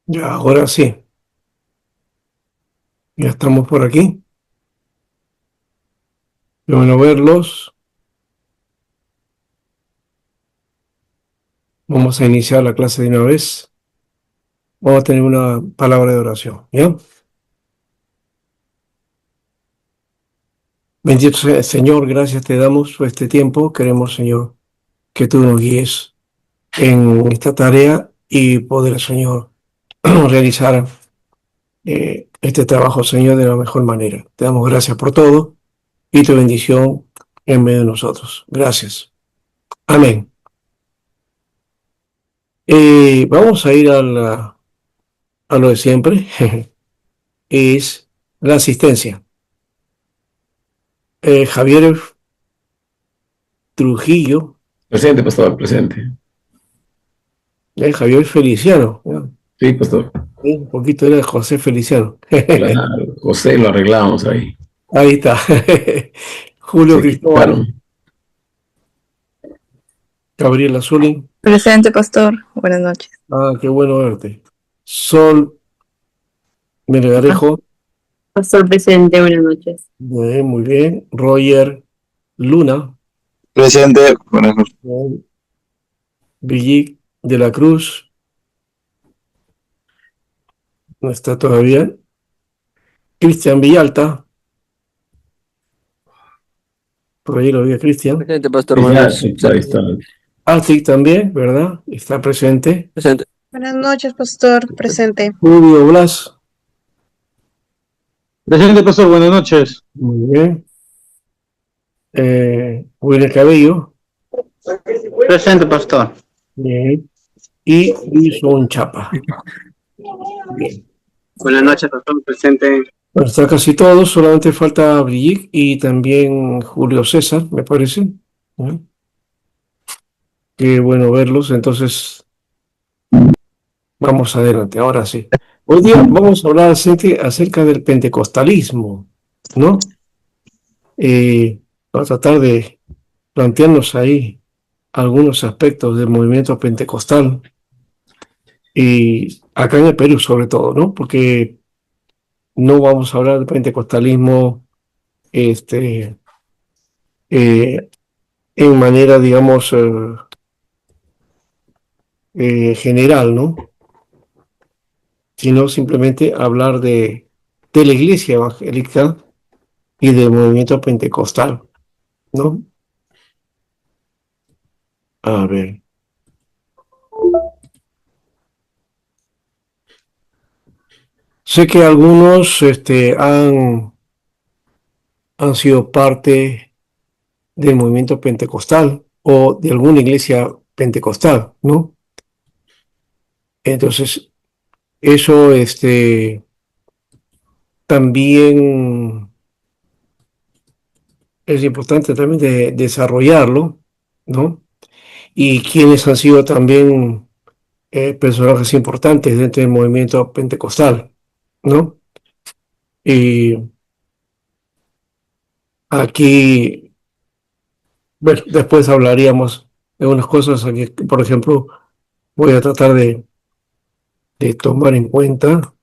Ya, ahora sí, ya estamos por aquí. Qué bueno verlos. Vamos a iniciar la clase de una vez. Vamos a tener una palabra de oración, ¿ya? Bendito sea, Señor, gracias te damos por este tiempo. Queremos, Señor, que tú nos guíes en esta tarea y poder, Señor, realizar este trabajo, Señor, de la mejor manera. Te damos gracias por todo y tu bendición en medio de nosotros. Gracias. Amén. Vamos a ir a lo de siempre. Es la asistencia. Javier Trujillo, Presente, pastor, presente. Javier Feliciano, ¿no? Sí, pastor. Sí, un poquito era José Feliciano. Claro, José lo arreglamos ahí. Ahí está. Se Julio Cristóbal, equivocaron. Gabriela Zulín. Presente, pastor. Buenas noches. Ah, qué bueno verte. Sol Melgarejo, Pastor presente, buenas noches. muy bien. Roger Luna, Presente, buenas noches. bien. Villic de la Cruz, no está todavía. Cristian Villalta, por ahí lo vi a Cristian. Presente, pastor, Sí, buenas ya, noches. ahí está. Arctic también, ¿verdad? Está presente. Presente. Buenas noches, pastor. Presente. Julio Blas, Presente, pastor, buenas noches. muy bien. William Cabello, Presente, pastor. bien. Y Wilson Chapa, bien. Buenas noches, pastor, presente. Bueno, está casi todo, solamente falta Brigitte y también Julio César, me parece. ¿No? Qué bueno verlos, entonces vamos adelante, ahora sí. Hoy día vamos a hablar acerca del pentecostalismo, ¿no? Vamos a tratar de plantearnos ahí algunos aspectos del movimiento pentecostal y acá en el Perú sobre todo, ¿no? Porque no vamos a hablar de pentecostalismo este, eh, en manera, digamos, general, ¿no? Sino simplemente hablar de la iglesia evangélica y del movimiento pentecostal, ¿no? A ver. Sé que algunos han sido parte del movimiento pentecostal o de alguna iglesia pentecostal, ¿no? Entonces, eso también es importante también de desarrollarlo, ¿no? Y quienes han sido también personajes importantes dentro del movimiento pentecostal, ¿no? Y aquí, bueno, después hablaríamos de unas cosas aquí, por ejemplo, voy a tratar de tomar en cuenta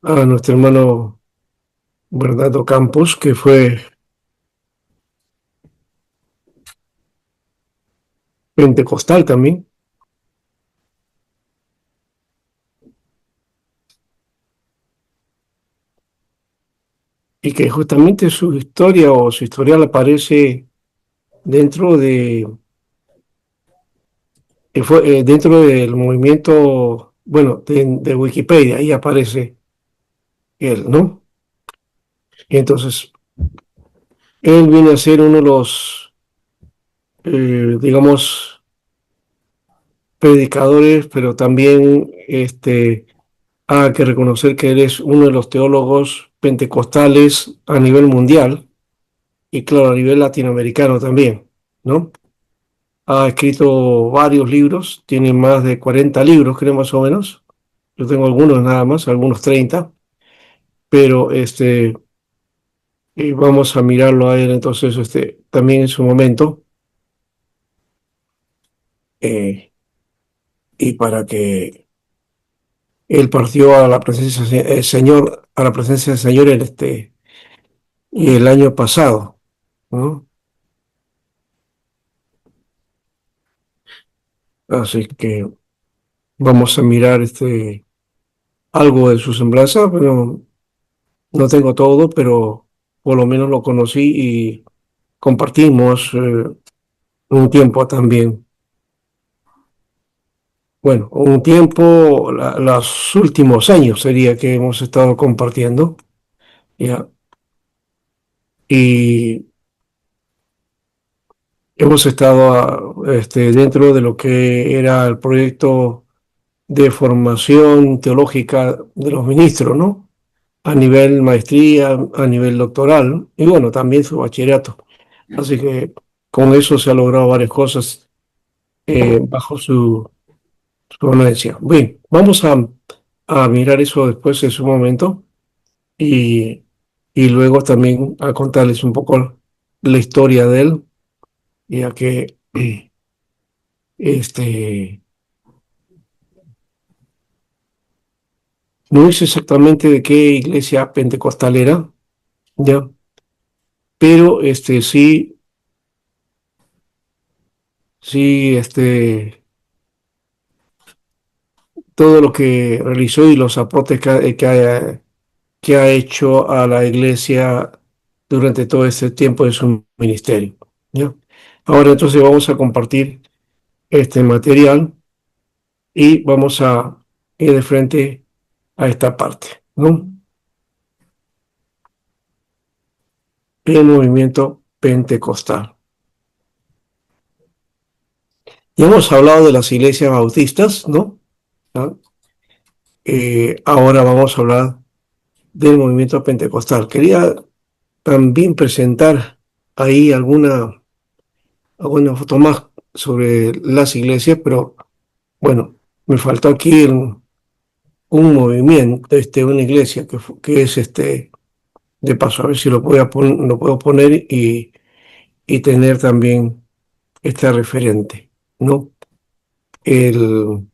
a nuestro hermano Bernardo Campos, que fue pentecostal también, y que justamente su historia o su historial aparece dentro dentro del movimiento, bueno, de Wikipedia, ahí aparece él, ¿no? Y entonces, él viene a ser uno de los, digamos, predicadores, pero también hay que reconocer que él es uno de los teólogos pentecostales a nivel mundial y claro, a nivel latinoamericano también, ¿no? Ha escrito varios libros, tiene más de 40 libros, creo más o menos. Yo tengo algunos nada más, algunos 30, pero vamos a mirarlo a él entonces también en su momento. Eh, y para que él partió a la presencia del Señor, a la presencia del Señor y el año pasado, ¿no? Así que vamos a mirar algo de su semblanza. Bueno, no tengo todo, pero por lo menos lo conocí y compartimos un tiempo también. Bueno, un tiempo, los últimos años sería que hemos estado compartiendo, ¿ya? Y hemos estado dentro de lo que era el proyecto de formación teológica de los ministros, ¿no? A nivel maestría, a nivel doctoral y bueno, también su bachillerato. Así que con eso se ha logrado varias cosas bajo su ponencia. Bien, vamos a mirar eso después en su momento y, y luego también a contarles un poco la historia de él, ya que este, no es exactamente de qué iglesia pentecostal era, ya, pero sí, todo lo que realizó y los aportes que ha hecho a la iglesia durante todo este tiempo de su ministerio, ¿ya? Ahora entonces vamos a compartir este material y vamos a ir de frente a esta parte, ¿no? El movimiento pentecostal. Ya hemos hablado de las iglesias bautistas, ¿no? ¿Ah? Ahora vamos a hablar del movimiento pentecostal. Quería también presentar ahí alguna foto más sobre las iglesias, pero bueno, me faltó aquí un movimiento, una iglesia que es de paso, a ver si lo puedo poner y tener también este referente, ¿no? El,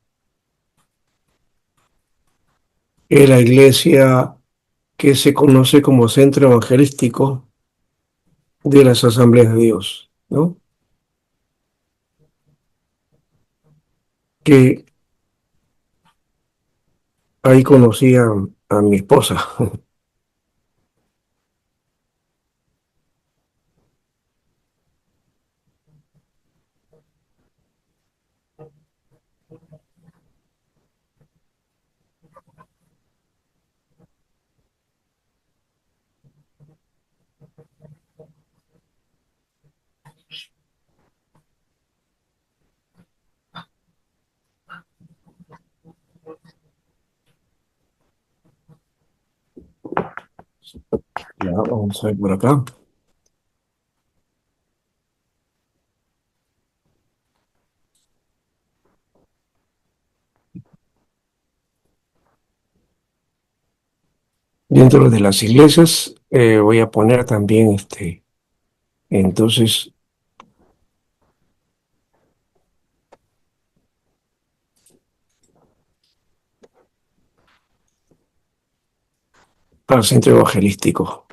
la iglesia que se conoce como Centro Evangelístico de las Asambleas de Dios, ¿no? Que ahí conocí a mi esposa. Ya, vamos a ver por acá. Dentro de las iglesias voy a poner también entonces, al centro evangelístico.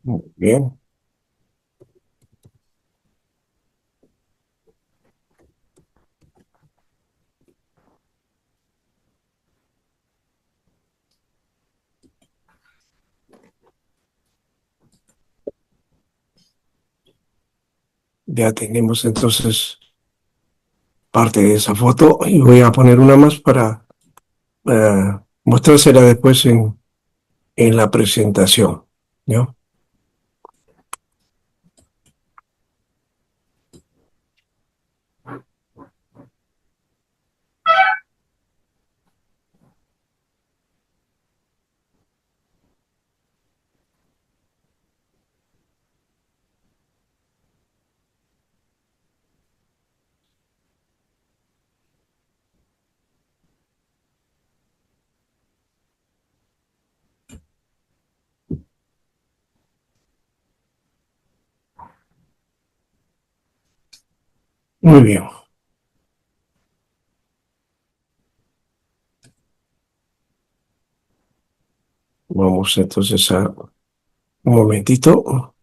Muy bien, ya tenemos entonces parte de esa foto y voy a poner una más para mostrársela después en la presentación, ¿no? Muy bien. Vamos entonces a un momentito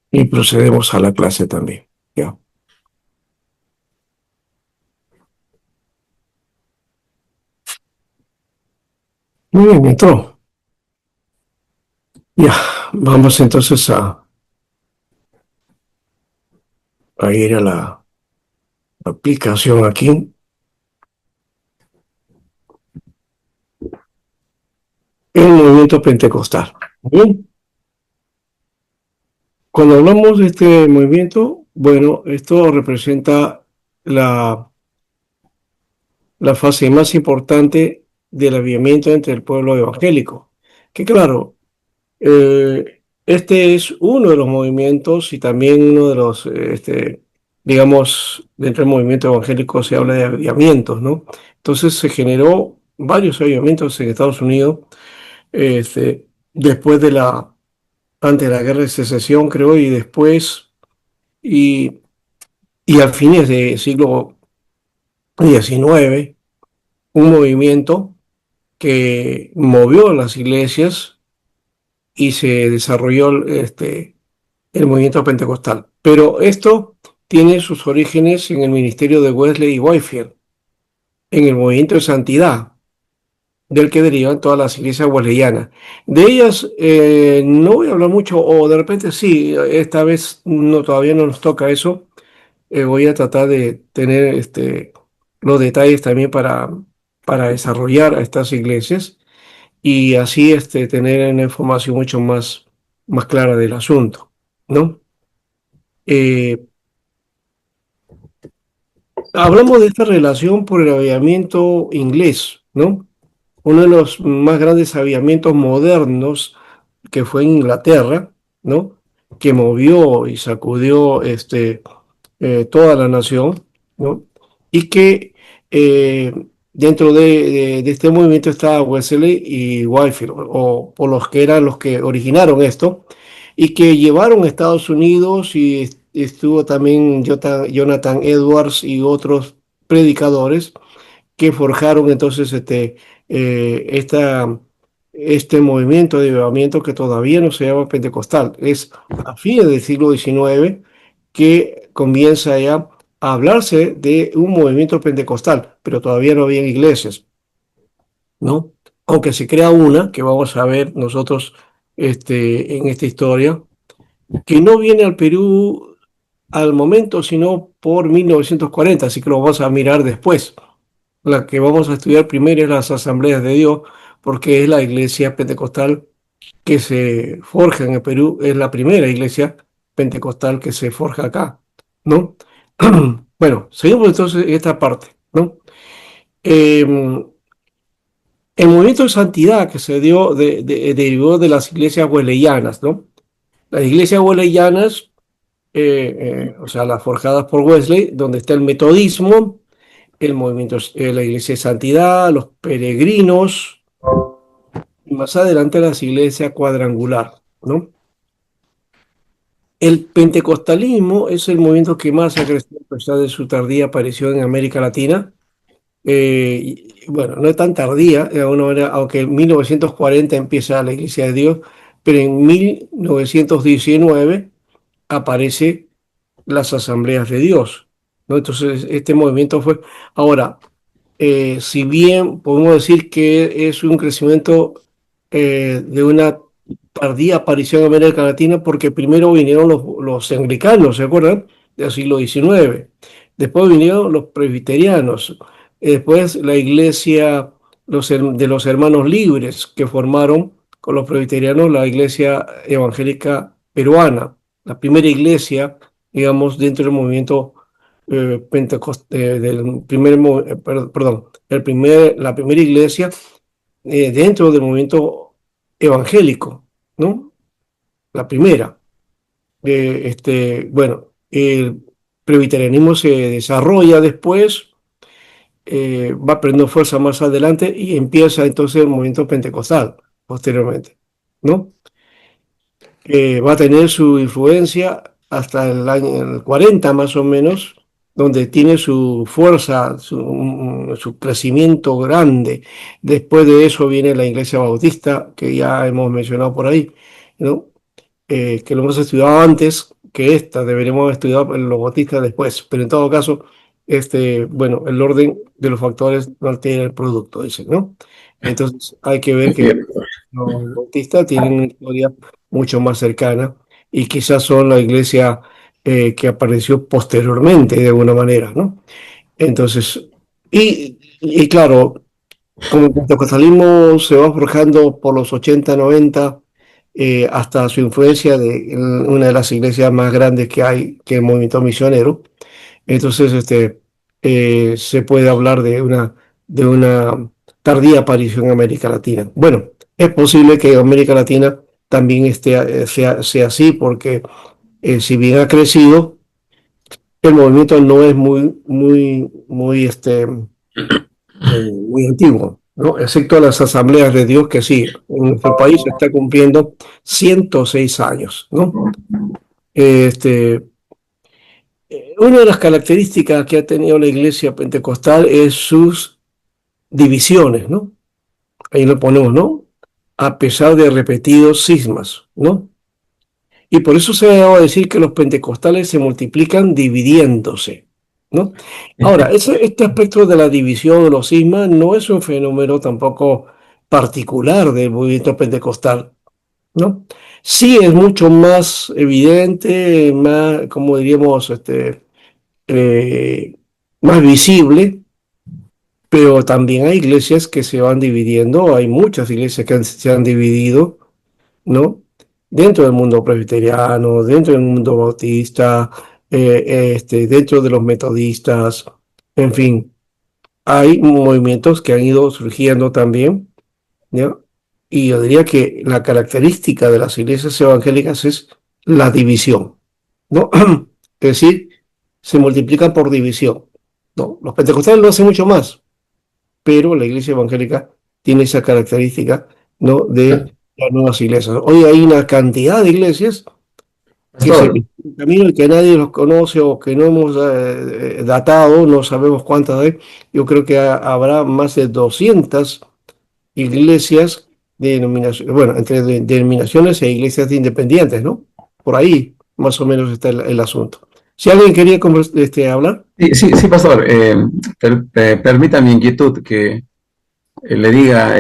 y procedemos a la clase también. Ya. Muy bien, entró. Ya, vamos entonces a ir a la aplicación aquí. El movimiento pentecostal. Bien. Cuando hablamos de este movimiento, bueno, esto representa la, la fase más importante del avivamiento entre el pueblo evangélico. Que claro, este es uno de los movimientos y también uno de los, digamos, dentro del movimiento evangélico se habla de avivamientos, ¿no? Entonces se generó varios avivamientos en Estados Unidos, después de antes de la guerra de secesión, creo, y después, y, y a fines del siglo XIX, un movimiento que movió las iglesias y se desarrolló, el movimiento pentecostal. Pero esto tiene sus orígenes en el ministerio de Wesley y Whitefield, en el movimiento de santidad, del que derivan todas las iglesias wesleyanas. De ellas no voy a hablar mucho, o de repente sí, esta vez no, todavía no nos toca eso. Voy a tratar de tener los detalles también para desarrollar a estas iglesias y así tener una información mucho más clara del asunto, ¿no? Eh, Hablamos de esta relación por el avivamiento inglés, ¿no? Uno de los más grandes avivamientos modernos que fue en Inglaterra, ¿no? Que movió y sacudió toda la nación, ¿no? Y que eh, dentro de este movimiento estaba Wesley y Whitefield, o por los que eran los que originaron esto, y que llevaron a Estados Unidos y estuvo también Jonathan Edwards y otros predicadores que forjaron entonces eh, esta, este movimiento de avivamiento que todavía no se llama pentecostal. Es a fines del siglo XIX que comienza ya a hablarse de un movimiento pentecostal, pero todavía no había iglesias, ¿no? Aunque se crea una, que vamos a ver nosotros en esta historia, que no viene al Perú al momento, sino por 1940, así que lo vamos a mirar después. La que vamos a estudiar primero es las Asambleas de Dios, porque es la iglesia pentecostal que se forja en el Perú, es la primera iglesia pentecostal que se forja acá, ¿no? Bueno, seguimos entonces esta parte, ¿no? El movimiento de santidad que se dio derivó de las iglesias wesleyanas, ¿no? Las iglesias wesleyanas, o sea, las forjadas por Wesley, donde está el metodismo, el movimiento, la iglesia de santidad, los peregrinos, y más adelante las iglesias cuadrangular, ¿no? El pentecostalismo es el movimiento que más ha crecido a pesar de su tardía aparición en América Latina. Bueno, no es tan tardía, de alguna manera, aunque en 1940 empieza la Iglesia de Dios, pero en 1919 aparece las Asambleas de Dios, ¿no? Entonces, este movimiento fue... Ahora, si bien podemos decir que es un crecimiento de una tardía aparición en América Latina, porque primero vinieron los anglicanos, ¿se acuerdan? Del siglo XIX. Después vinieron los presbiterianos. Después la iglesia de los hermanos libres que formaron con los presbiterianos la iglesia evangélica peruana, la primera iglesia, digamos, dentro del movimiento del perdón, la primera iglesia dentro del movimiento evangélico, ¿no? La primera. Bueno, el presbiterianismo se desarrolla después, va perdiendo fuerza más adelante y empieza entonces el movimiento pentecostal posteriormente, ¿no? Va a tener su influencia hasta el año el 40 más o menos, donde tiene su fuerza, su crecimiento grande. Después de eso viene la Iglesia Bautista, que ya hemos mencionado por ahí, ¿no? Que lo hemos estudiado antes que esta, deberíamos haber estudiado los bautistas después, pero en todo caso, bueno, el orden de los factores no altera el producto, dicen, ¿no? Entonces hay que ver que Entiendo. los bautistas tienen una historia mucho más cercana y quizás son la iglesia que apareció posteriormente de alguna manera, ¿no? Entonces, y claro, como el pentecostalismo se va forjando por los 80 90 hasta su influencia en una de las iglesias más grandes que hay, que es el movimiento misionero. Entonces, se puede hablar de una tardía aparición en América Latina. Bueno, es posible que América Latina también sea así, porque si bien ha crecido, el movimiento no es muy antiguo, ¿no? Excepto las asambleas de Dios, que sí, en nuestro país está cumpliendo 106 años, ¿no? Este, una de las características que ha tenido la iglesia pentecostal es sus divisiones, ¿no? Ahí lo ponemos, ¿no? A pesar de repetidos cismas, ¿no? Y por eso se va a decir que los pentecostales se multiplican dividiéndose, ¿no? Ahora, este aspecto de la división de los cismas no es un fenómeno tampoco particular del movimiento pentecostal, ¿no? Sí es mucho más evidente, más, como diríamos, eh, más visible, pero también hay iglesias que se van dividiendo, hay muchas iglesias que se han dividido, ¿no? Dentro del mundo presbiteriano, dentro del mundo bautista, dentro de los metodistas, en fin, hay movimientos que han ido surgiendo también, ¿ya? Y yo diría que la característica de las iglesias evangélicas es la división, ¿no? Es decir, se multiplican por división, ¿no? Los pentecostales lo hacen mucho más, pero la iglesia evangélica tiene esa característica, ¿no? De las nuevas iglesias. Hoy hay una cantidad de iglesias que se Pastor, en camino y que nadie los conoce o que no hemos datado, no sabemos cuántas hay. Yo creo que habrá más de 200 iglesias de denominaciones, bueno, entre denominaciones e iglesias independientes, ¿no? Por ahí más o menos está el asunto. Si alguien quería hablar. sí, sí, sí, pastor, permita mi inquietud que le diga,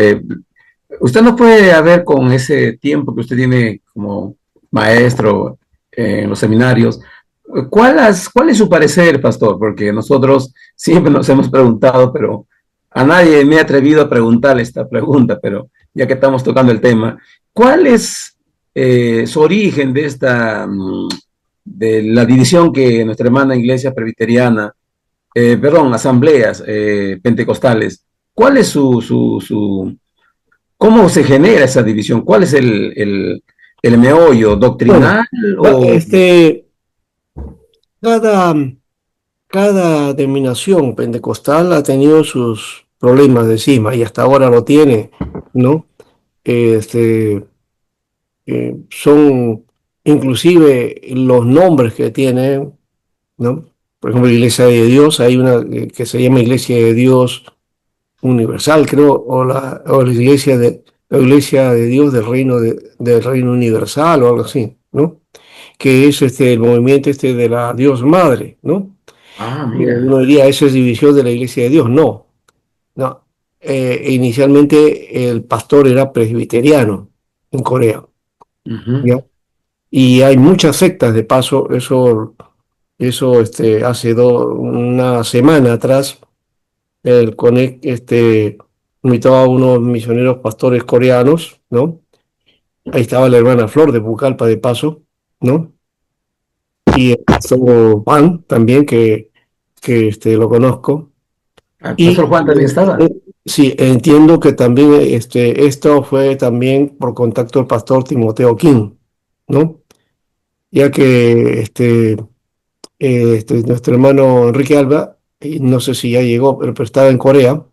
usted no puede haber con ese tiempo que usted tiene como maestro en los seminarios, ¿cuál es su parecer, pastor? Porque nosotros siempre nos hemos preguntado, pero a nadie me he atrevido a preguntarle esta pregunta, pero ya que estamos tocando el tema, ¿cuál es su origen de de la división que nuestra hermana iglesia presbiteriana, perdón, asambleas pentecostales, ¿cuál es cómo se genera esa división? ¿Cuál es el meollo Bueno, doctrinal va- o...? este, cada, cada denominación pentecostal ha tenido sus problemas de encima y hasta ahora lo tiene, ¿no? Este, son inclusive los nombres que tienen, ¿no? Por ejemplo, la Iglesia de Dios, hay una que se llama Iglesia de Dios Universal, creo, la Iglesia de Dios del Reino Universal o algo así, ¿no? Que es el movimiento de la Dios Madre, ¿no? Ah, mira. Uno diría, eso es división de la Iglesia de Dios. No, no. Inicialmente el pastor era presbiteriano en Corea, Ujú. ¿ya? Y hay muchas sectas, de paso, eso hace una semana atrás, el CONEC invitó a unos misioneros pastores coreanos, ¿no? Ahí estaba la hermana Flor de Pucallpa, de paso, ¿no? Y el pastor Juan también, que lo conozco. ¿El pastor Y Juan también estaba? sí, entiendo que también esto fue también por contacto del pastor Timoteo King, ¿no? Ya que nuestro hermano Enrique Alba, y no sé si ya llegó, pero estaba en Corea,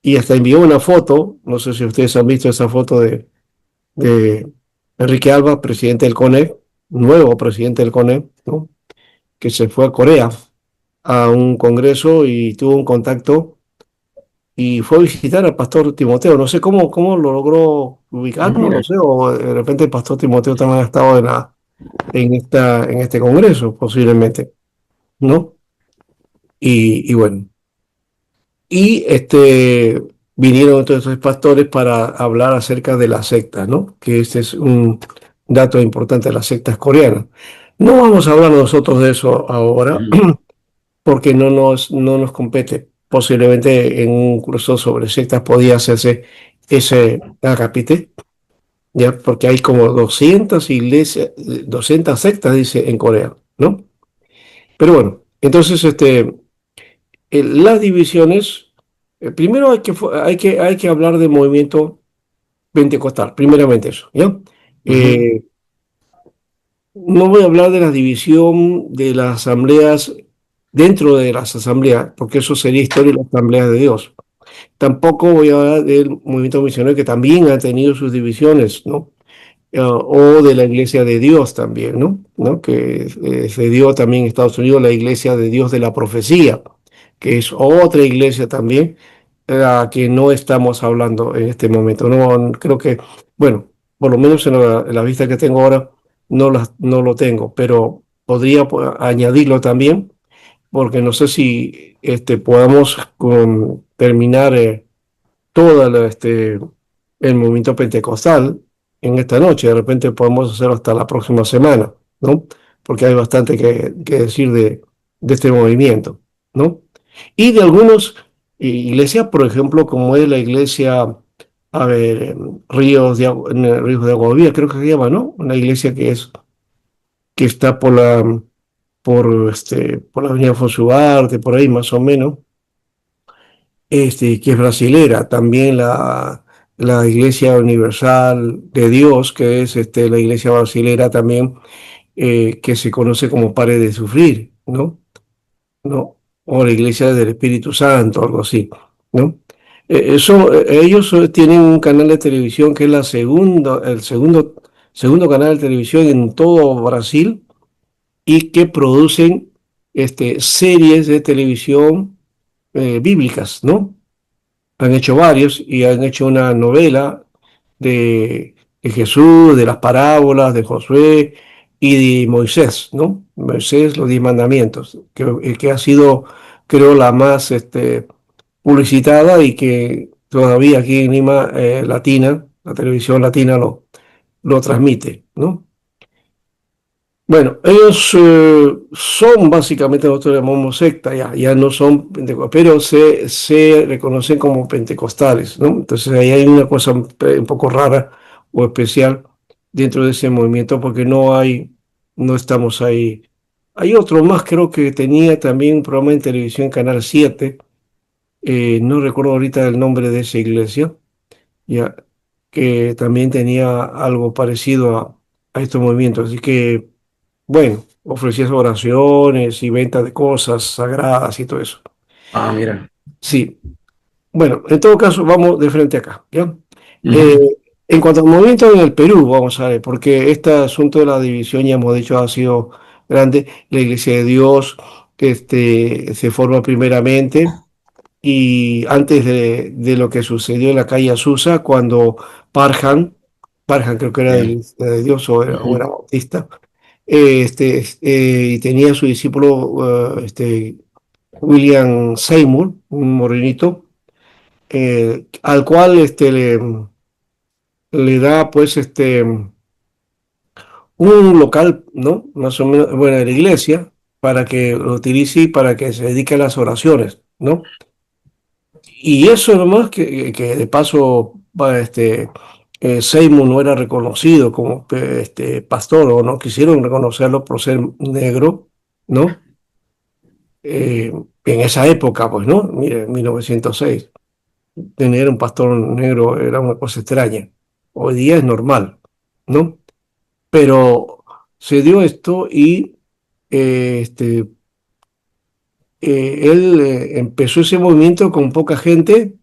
y hasta envió una foto, no sé si ustedes han visto esa foto de Enrique Alba, presidente del CONEC, nuevo presidente del CONE, ¿no? Que se fue a Corea a un congreso y tuvo un contacto y fue a visitar al pastor Timoteo. No sé cómo lo logró Ah, ubicarlo, no mira. sé, o de repente el pastor Timoteo también ha estado en este congreso, posiblemente, ¿no? Y bueno, y vinieron todos esos pastores para hablar acerca de las sectas, ¿no? Que este es un dato importante de las sectas coreanas. No vamos a hablar nosotros de eso ahora, Ujú. porque no nos compete. Posiblemente en un curso sobre sectas podía hacerse ese acápite, ya, porque hay como 200 iglesias, 200 sectas, dice, en Corea, ¿no? Pero bueno, entonces, las divisiones, primero hay que hablar del movimiento pentecostal, primeramente eso, ¿ya? Ujú. Eh, no voy a hablar de la división de las asambleas dentro de las asambleas, porque eso sería historia de la Asamblea de Dios. Tampoco voy a hablar del movimiento misionero que también ha tenido sus divisiones, ¿no? O de la Iglesia de Dios también, ¿no? ¿No? Que se dio también en Estados Unidos la Iglesia de Dios de la Profecía, que es otra iglesia también, la que no estamos hablando en este momento. No, creo que, bueno, por lo menos en la vista que tengo ahora, no lo tengo, pero podría añadirlo también, porque no sé si podamos terminar todo el movimiento pentecostal en esta noche. De repente podemos hacerlo hasta la próxima semana, ¿no? Porque hay bastante que decir de este movimiento, ¿no? Y de algunas iglesias, por ejemplo, como es la iglesia, a ver, Ríos de Agua Viva, creo que se llama, ¿no? Una iglesia que está por la avenida Alfonso Ugarte, por ahí más o menos, que es brasilera, también la Iglesia Universal de Dios, que es la iglesia brasilera también, que se conoce como Pare de Sufrir, ¿no? ¿No? O la Iglesia del Espíritu Santo, algo así, ¿no? Ellos tienen un canal de televisión que es segundo canal de televisión en todo Brasil y que producen series de televisión bíblicas, ¿no? Han hecho varios y han hecho una novela de Jesús, de las parábolas de Josué y de Moisés, ¿no? Moisés, los 10 mandamientos, que ha sido, creo, la más publicitada y que todavía aquí en Lima, la televisión latina lo transmite, ¿no? Bueno, ellos son básicamente, nosotros llamamos secta, ya no son pentecostales, pero se reconocen como pentecostales, ¿no? Entonces ahí hay una cosa un poco rara o especial dentro de ese movimiento porque no estamos ahí. Hay otro más, creo que tenía también un programa en televisión, Canal 7, no recuerdo ahorita el nombre de esa iglesia, ya, que también tenía algo parecido a estos movimientos, así que... Bueno, ofrecías oraciones y venta de cosas sagradas y todo eso. Ah, mira. Sí, bueno, en todo caso, vamos de frente acá, ¿ya? Eh, Ujú. en cuanto al movimiento en el Perú, vamos a ver, porque este asunto de la división, ya hemos dicho, ha sido grande. La Iglesia de Dios se forma primeramente y antes de lo que sucedió en la calle Azusa, cuando Parjan, Parjan creo que era de la Ya. Iglesia de Dios o era Ujú. bautista, y tenía su discípulo William Seymour, un morenito, al cual le da pues un local, ¿no? Más o menos, bueno, de la iglesia, para que lo utilice y para que se dedique a las oraciones, ¿no? Y eso nomás que de paso Seymour no era reconocido como pastor o no quisieron reconocerlo por ser negro, ¿no? En esa época, pues, ¿no? Mire, en 1906, tener un pastor negro era una cosa extraña. Hoy día es normal, ¿no? Pero se dio esto y él empezó ese movimiento con poca gente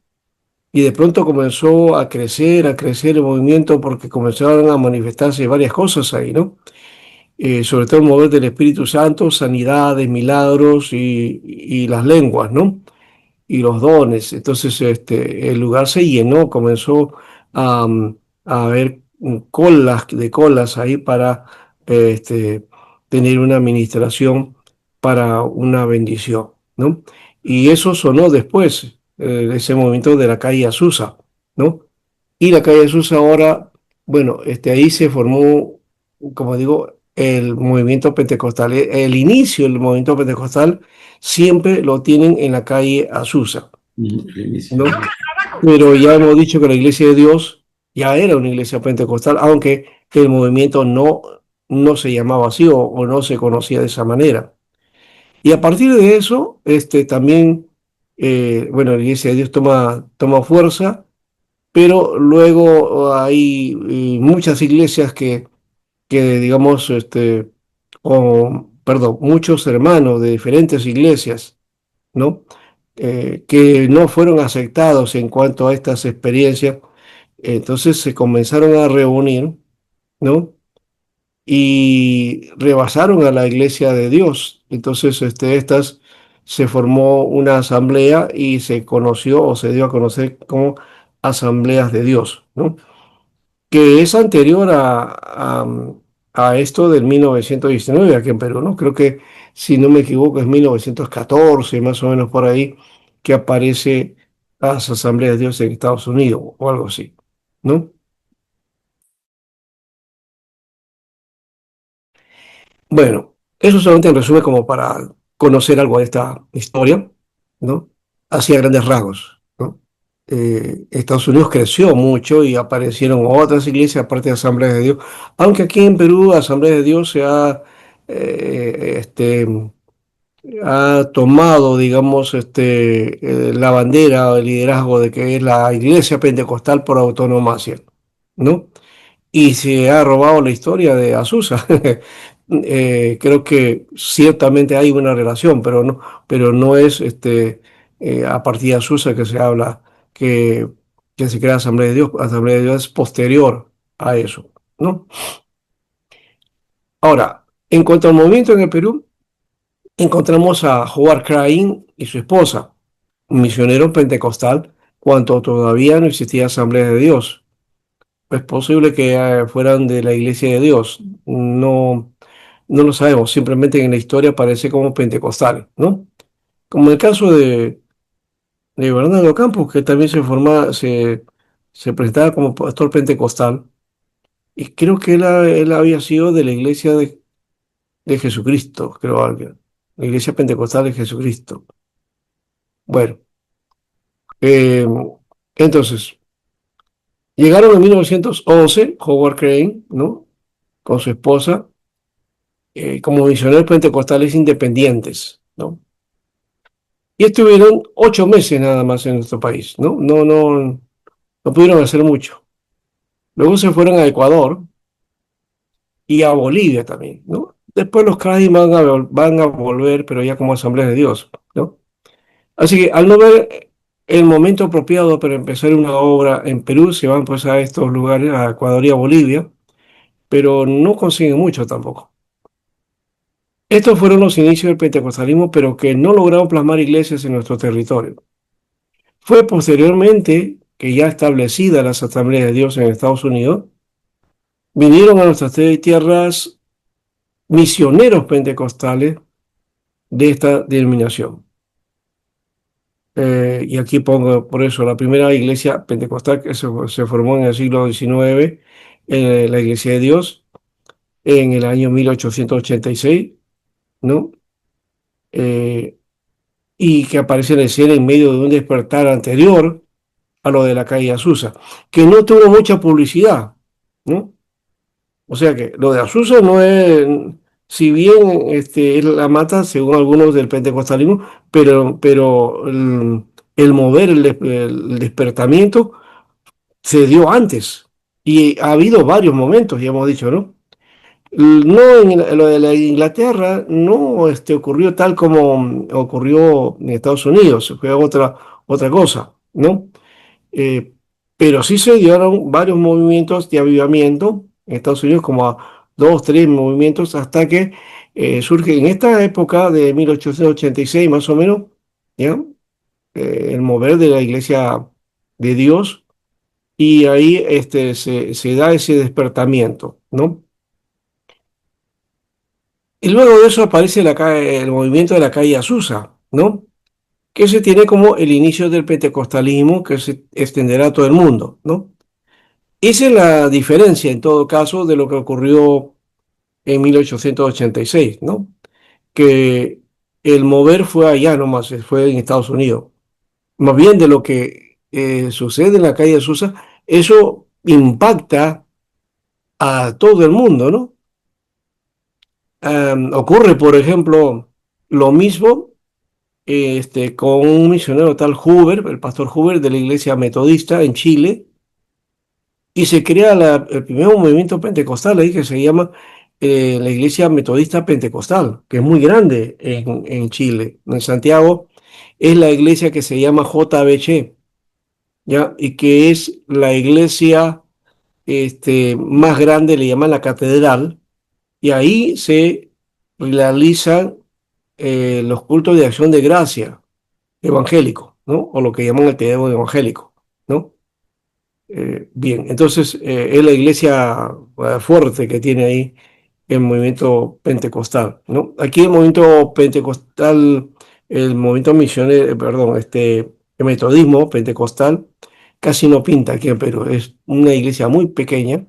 y de pronto comenzó a crecer el movimiento porque comenzaron a manifestarse varias cosas ahí, ¿no? sobre todo el mover del Espíritu Santo, sanidades, milagros y las lenguas, ¿no? Y los dones. Entonces, el lugar se llenó, comenzó a, a haber colas de colas ahí para tener una administración para una bendición, ¿no? Y eso sonó después, ese movimiento de la calle Azusa, ¿no? Y la calle Azusa ahora, bueno, ahí se formó, como digo, el movimiento pentecostal. El inicio del movimiento pentecostal siempre lo tienen en la calle Azusa, ¿no? Pero ya hemos dicho que la Iglesia de Dios ya era una iglesia pentecostal, aunque el movimiento no se llamaba así o no se conocía de esa manera. Y a partir de eso, también, bueno, la Iglesia de Dios toma fuerza, pero luego hay muchas iglesias que digamos, perdón, muchos hermanos de diferentes iglesias, ¿no? Que no fueron aceptados en cuanto a estas experiencias. Entonces se comenzaron a reunir, ¿no? Y rebasaron a la iglesia de Dios. Entonces, estas se formó una asamblea y se conoció o se dio a conocer como asambleas de Dios, ¿no? Que es anterior a esto del 1919 aquí en Perú, ¿no? Creo que, si no me equivoco, es 1914, más o menos por ahí, que aparece las Asambleas de Dios en Estados Unidos o algo así, ¿no? Bueno, eso solamente en resumen como para conocer algo de esta historia, ¿no? Así a grandes rasgos, ¿no? Estados Unidos creció mucho y aparecieron otras iglesias aparte de Asambleas de Dios, aunque aquí en Perú Asambleas de Dios ha tomado, digamos, la bandera o el liderazgo de que es la iglesia pentecostal por autonomía, ¿no? Y se ha robado la historia de Azusa. Creo que ciertamente hay una relación, pero no es a partir de Azusa que se habla que, que se crea Asamblea de Dios. Asamblea de Dios es posterior a eso, ¿no? Ahora, en cuanto al movimiento en el Perú, encontramos a Howard Crain y su esposa, un misionero pentecostal, cuando todavía no existía Asamblea de Dios. Es posible que fueran de la Iglesia de Dios. No lo sabemos. Simplemente en la historia aparece como pentecostales, ¿no? Como el caso de Bernardo Campos, que también se presentaba como pastor pentecostal. Y creo que él había sido de la Iglesia de Jesucristo, creo alguien. La Iglesia Pentecostal de Jesucristo. Bueno, eh, entonces, llegaron en 1911 Howard Crane, ¿no? Con su esposa como misioneros pentecostales independientes, ¿no? Y estuvieron 8 meses nada más en nuestro país, ¿no? No pudieron hacer mucho. Luego se fueron a Ecuador y a Bolivia también, ¿no? Después los CRAI van a volver, pero ya como Asamblea de Dios, ¿no? Así que al no ver el momento apropiado para empezar una obra en Perú, se van pues a estos lugares, a Ecuador y a Bolivia, pero no consiguen mucho tampoco. Estos fueron los inicios del pentecostalismo, pero que no lograron plasmar iglesias en nuestro territorio. Fue posteriormente que, ya establecidas las Asambleas de Dios en Estados Unidos, vinieron a nuestras tierras misioneros pentecostales de esta denominación. Y aquí pongo por eso la primera iglesia pentecostal que se formó en el siglo XIX, la Iglesia de Dios, en el año 1886, ¿no? Y que aparece en escena en medio de un despertar anterior a lo de la calle Azusa, que no tuvo mucha publicidad, ¿no? O sea que lo de Azusa no es, si bien es la mata, según algunos del pentecostalismo, pero el mover, el despertamiento se dio antes. Y ha habido varios momentos, ya hemos dicho, ¿no? No, lo de la Inglaterra no ocurrió tal como ocurrió en Estados Unidos, fue otra cosa, ¿no? Eh, pero sí se dieron varios movimientos de avivamiento en Estados Unidos, como dos, tres movimientos, hasta que surge en esta época de 1886 más o menos, ¿ya? El mover de la Iglesia de Dios, y ahí se da ese despertamiento, ¿no? Y luego de eso aparece el movimiento de la calle Azusa, ¿no? Que se tiene como el inicio del pentecostalismo que se extenderá a todo el mundo, ¿no? Esa es la diferencia, en todo caso, de lo que ocurrió en 1886, ¿no? Que el mover fue allá nomás, fue en Estados Unidos. Más bien de lo que sucede en la calle Azusa, eso impacta a todo el mundo, ¿no? Ocurre, por ejemplo, lo mismo con un misionero tal Hoover, el pastor Hoover de la iglesia metodista en Chile, y se crea el primer movimiento pentecostal ahí que se llama la iglesia metodista pentecostal, que es muy grande en Chile. En Santiago es la iglesia que se llama JBC, ¿ya? Y que es la iglesia más grande, le llaman la catedral, y ahí se realizan los cultos de acción de gracia evangélico, ¿no? O lo que llaman el tedeum evangélico, ¿no? Bien, entonces es la iglesia fuerte que tiene ahí el movimiento pentecostal, ¿no? Aquí el movimiento pentecostal, el movimiento misionero, perdón, el metodismo pentecostal casi no pinta aquí en Perú, es una iglesia muy pequeña,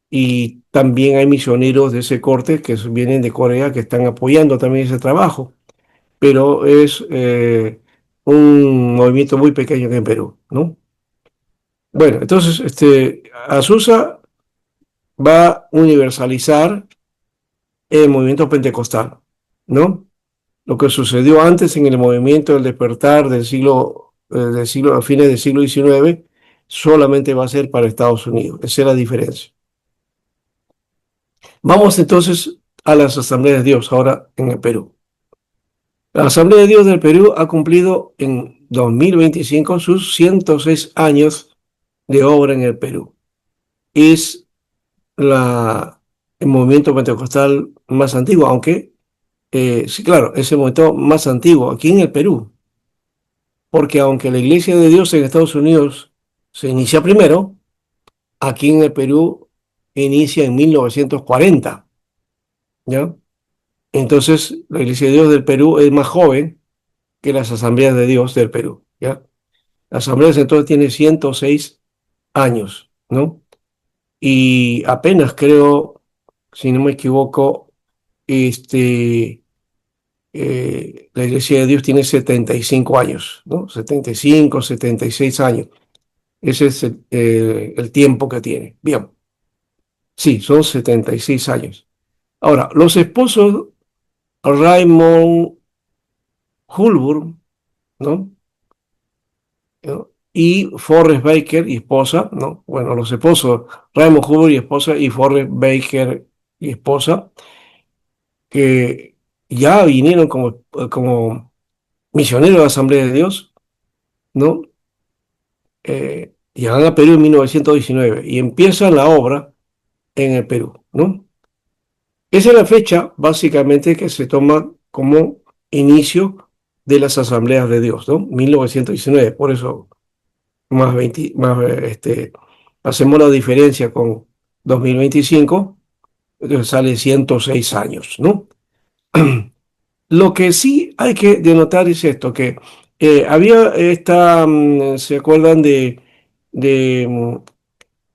y también hay misioneros de ese corte que vienen de Corea que están apoyando también ese trabajo, pero es un movimiento muy pequeño aquí en Perú, ¿no? Bueno, entonces Azusa va a universalizar el movimiento pentecostal, ¿no? Lo que sucedió antes en el movimiento del despertar a fines del siglo XIX, solamente va a ser para Estados Unidos. Esa es la diferencia. Vamos entonces a las asambleas de Dios, ahora en el Perú. La Asamblea de Dios del Perú ha cumplido en 2025 sus 106 años de obra en el Perú. Es el movimiento pentecostal más antiguo, aunque, sí, claro, es el movimiento más antiguo aquí en el Perú, porque aunque la Iglesia de Dios en Estados Unidos se inicia primero, aquí en el Perú inicia en 1940, ¿ya? Entonces, la Iglesia de Dios del Perú es más joven que las Asambleas de Dios del Perú, ¿ya? La Asamblea entonces tiene 106 años, ¿no? Y apenas creo, si no me equivoco, la Iglesia de Dios tiene 75 años, ¿no? 75, 76 años. Ese es el tiempo que tiene. Bien, sí, son 76 años. Ahora, los esposos Raymond Hulburn, ¿no? Y Forrest Baker y esposa, ¿no? Bueno, los esposos Raymond Hulburn y esposa, y Forrest Baker y esposa, que ya vinieron como misioneros de la Asamblea de Dios, ¿no? Llegan a Perú en 1919 y empiezan la obra en el Perú, ¿no? Esa es la fecha, básicamente, que se toma como inicio de las asambleas de Dios, ¿no? 1919, por eso hacemos la diferencia con 2025, entonces sale 106 años, ¿no? Lo que sí hay que denotar es esto, que había ¿se acuerdan de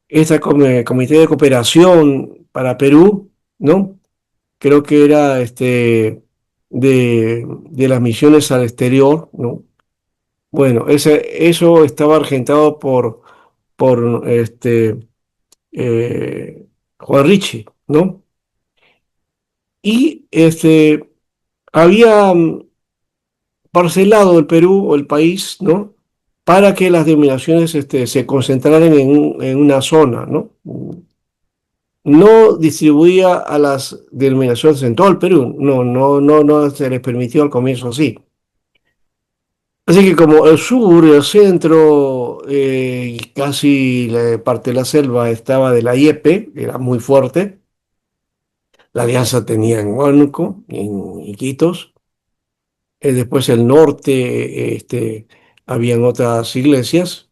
esta comité de cooperación para Perú, ¿no? Creo que era de las misiones al exterior, ¿no? Bueno, eso estaba regentado por Juan Ricci, ¿no? Y había parcelado el Perú o el país, ¿no? Para que las denominaciones se concentraran en una zona, ¿no? No distribuía a las denominaciones en todo el Perú, no se les permitió al comienzo así. Así que como el sur, el centro y casi la parte de la selva estaba de la IEP, que era muy fuerte, La alianza tenía en Huánuco, en Iquitos. Después el norte, habían otras iglesias.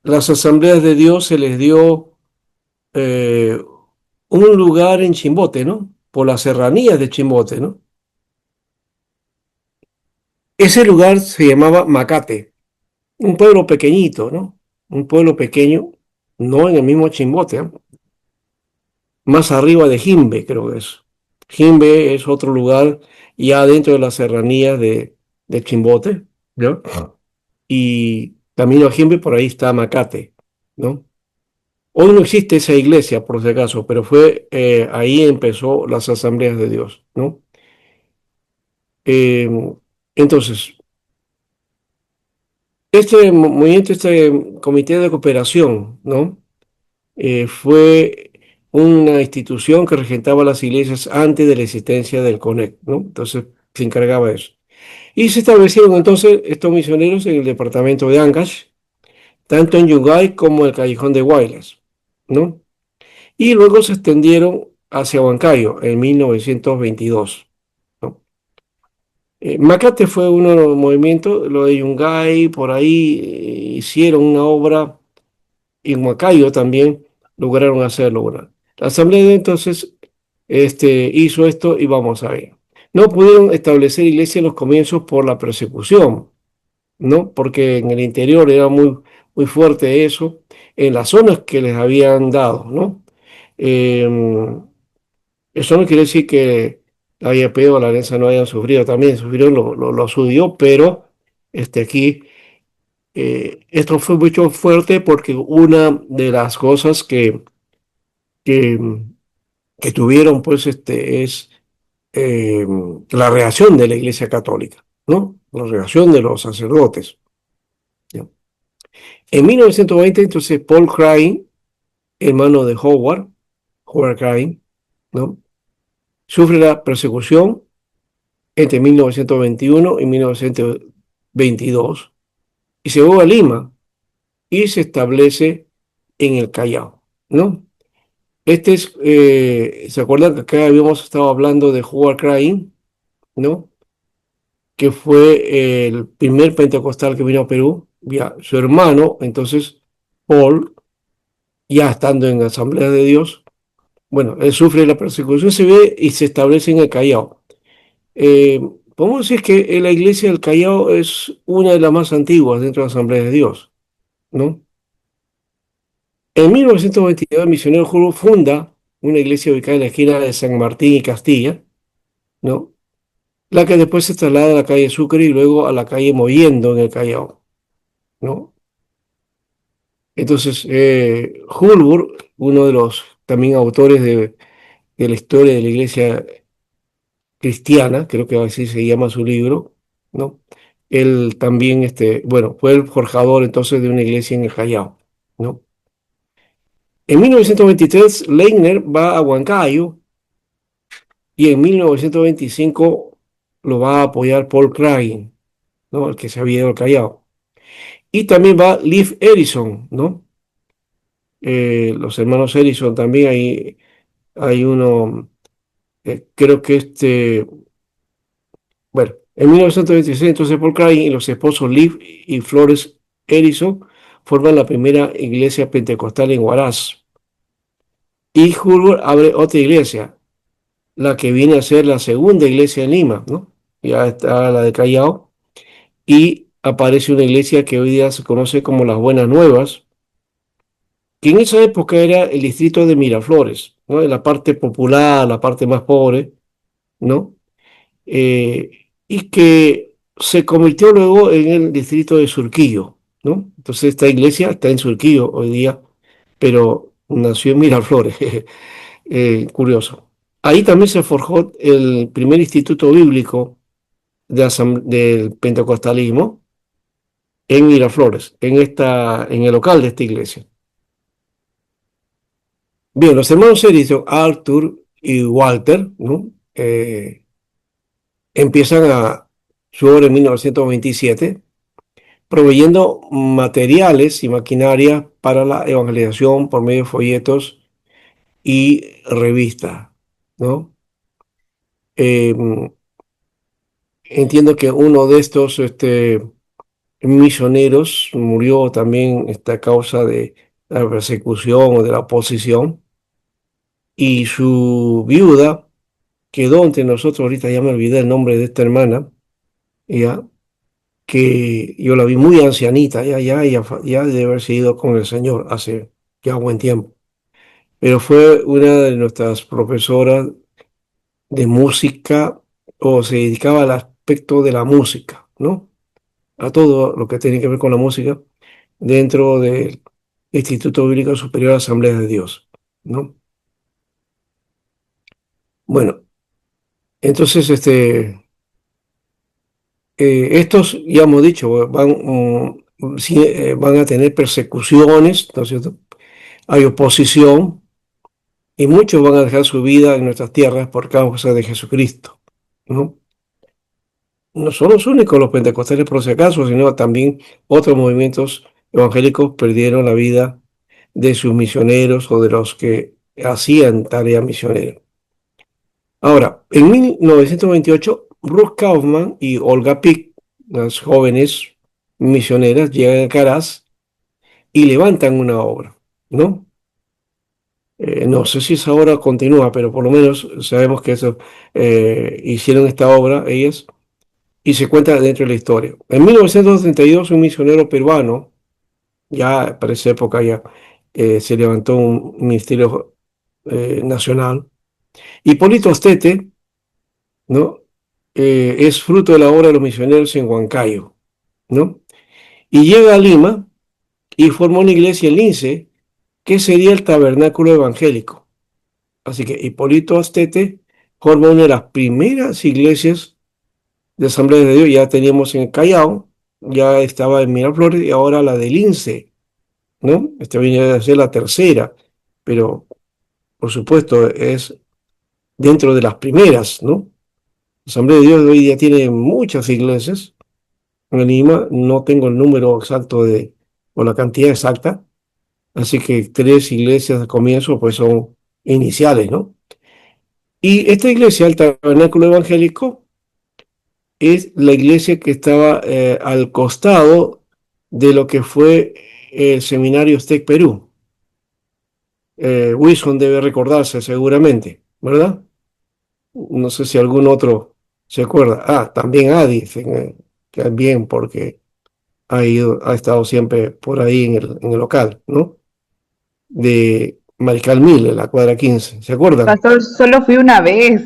Las asambleas de Dios se les dio eh, un lugar en Chimbote, ¿no? Por las serranías de Chimbote, ¿no? Ese lugar se llamaba Macate, un pueblo pequeñito, ¿no? Un pueblo pequeño, no en el mismo Chimbote, ¿eh? Más arriba de Jimbe, creo que es. Jimbe es otro lugar ya dentro de las serranías de Chimbote, ¿no? Y camino a Jimbe, por ahí está Macate, ¿no? Hoy no existe esa iglesia, por si acaso, pero fue ahí empezó las asambleas de Dios, ¿no? Eh, entonces, este movimiento, este comité de cooperación, ¿no? Fue una institución que regentaba las iglesias antes de la existencia del CONEC, ¿no? Entonces se encargaba de eso. Y se establecieron entonces estos misioneros en el departamento de Ancash, tanto en Yungay como en el Callejón de Guaylas, ¿no? Y luego se extendieron hacia Huancayo en 1922, ¿no? Macate fue uno de los movimientos, lo de Yungay, por ahí hicieron una obra, y en Huancayo también lograron hacerlo. Bueno, la Asamblea de entonces hizo esto y vamos a ver. No pudieron establecer iglesia en los comienzos por la persecución, ¿no? Porque en el interior era muy, muy fuerte eso, en las zonas que les habían dado, ¿no? Eh, Eso no quiere decir que la IEP o la Alianza no hayan sufrido, también sufrieron lo suyo, pero aquí esto fue mucho fuerte porque una de las cosas que, que tuvieron pues es eh, la reacción de la Iglesia Católica, ¿no? La reacción de los sacerdotes, ¿no? En 1920 entonces Paul Crane, hermano de Howard Crane, ¿no? Sufre la persecución entre 1921 y 1922 y se va a Lima y se establece en el Callao, ¿no? ¿Se acuerdan que acá habíamos estado hablando de Howard Crane, ¿no? Que fue el primer pentecostal que vino a Perú? Ya, su hermano, entonces Paul, ya estando en la Asamblea de Dios, bueno, él sufre la persecución, se ve y se establece en el Callao. Eh, Podemos decir que la iglesia del Callao es una de las más antiguas dentro de la Asamblea de Dios, ¿no? En 1922, el misionero Julio funda una iglesia ubicada en la esquina de San Martín y Castilla, ¿no? La que después se traslada a la calle Sucre y luego a la calle Mollendo en el Callao, ¿no? Entonces, Hulbur, uno de los también autores de la historia de la iglesia cristiana, creo que así se llama su libro, ¿no? Él también, bueno, fue el forjador entonces de una iglesia en el Callao, ¿no? En 1923, Leitner va a Huancayo y en 1925 lo va a apoyar Paul Crane, ¿no? El que se había ido al Callao. Y también va Leif Erikson, ¿no? Los hermanos Erikson también, hay uno, creo que bueno, en 1926 entonces Paul Crane y los esposos Leif y Flores Erikson forman la primera iglesia pentecostal en Huaraz. Y Hulbert abre otra iglesia, la que viene a ser la segunda iglesia en Lima, ¿no? Ya está la de Callao, y aparece una iglesia que hoy día se conoce como las Buenas Nuevas, que en esa época era el distrito de Miraflores, ¿no? En la parte popular, la parte más pobre, ¿no? Y que se convirtió luego en el distrito de Surquillo, ¿no? Entonces esta iglesia está en Surquillo hoy día, pero nació en Miraflores, curioso. Ahí también se forjó el primer instituto bíblico del pentecostalismo en Miraflores, en el local de esta iglesia. Bien, los hermanos Edison, Arthur y Walter, ¿no? Empiezan su obra en 1927, proveyendo materiales y maquinaria para la evangelización por medio de folletos y revistas. ¿no? Eh, entiendo que uno de estos misioneros murió también a causa de la persecución o de la oposición, y su viuda quedó entre nosotros. Ahorita ya me olvidé el nombre de esta hermana, ya, que yo la vi muy ancianita, ya debe haber sido con el Señor hace ya buen tiempo, pero fue una de nuestras profesoras de música, o se dedicaba al aspecto de la música, ¿no? A todo lo que tiene que ver con la música dentro del Instituto Bíblico Superior Asamblea de Dios, ¿no? Bueno, entonces, estos, ya hemos dicho, van a tener persecuciones, ¿no es cierto? Hay oposición, y muchos van a dejar su vida en nuestras tierras por causa de Jesucristo, ¿no? No son los únicos los pentecostales, por si acaso, sino también otros movimientos evangélicos perdieron la vida de sus misioneros o de los que hacían tarea misionera. Ahora, en 1928, Ruth Kaufman y Olga Pick, las jóvenes misioneras, llegan a Caraz y levantan una obra, ¿no? No sé si esa obra continúa, pero por lo menos sabemos que eso, hicieron esta obra ellas, y se cuenta dentro de la historia. En 1932, un misionero peruano, ya para esa época ya, se levantó un ministerio nacional. Hipólito Astete, ¿no? Es fruto de la obra de los misioneros en Huancayo, ¿no? Y llega a Lima y formó una iglesia en Lince, que sería el Tabernáculo Evangélico. Así que Hipólito Astete forma una de las primeras iglesias de Asamblea de Dios. Ya teníamos en el Callao, ya estaba en Miraflores, y ahora la de Lince, ¿no? Esta viene a ser la tercera, pero por supuesto es dentro de las primeras, ¿no? La Asamblea de Dios de hoy día tiene muchas iglesias. En Lima no tengo el número exacto o la cantidad exacta, así que 3 iglesias de comienzo pues son iniciales, ¿no? Y esta iglesia, el Tabernáculo Evangélico, es la iglesia que estaba al costado de lo que fue el Seminario STEC Perú. Wilson debe recordarse seguramente, ¿verdad? No sé si algún otro se acuerda. Ah, también Adi, también, porque ha estado siempre por ahí en el local, ¿no? De Mariscal Mil, en la cuadra 15, ¿se acuerdan? Pastor, solo fui una vez.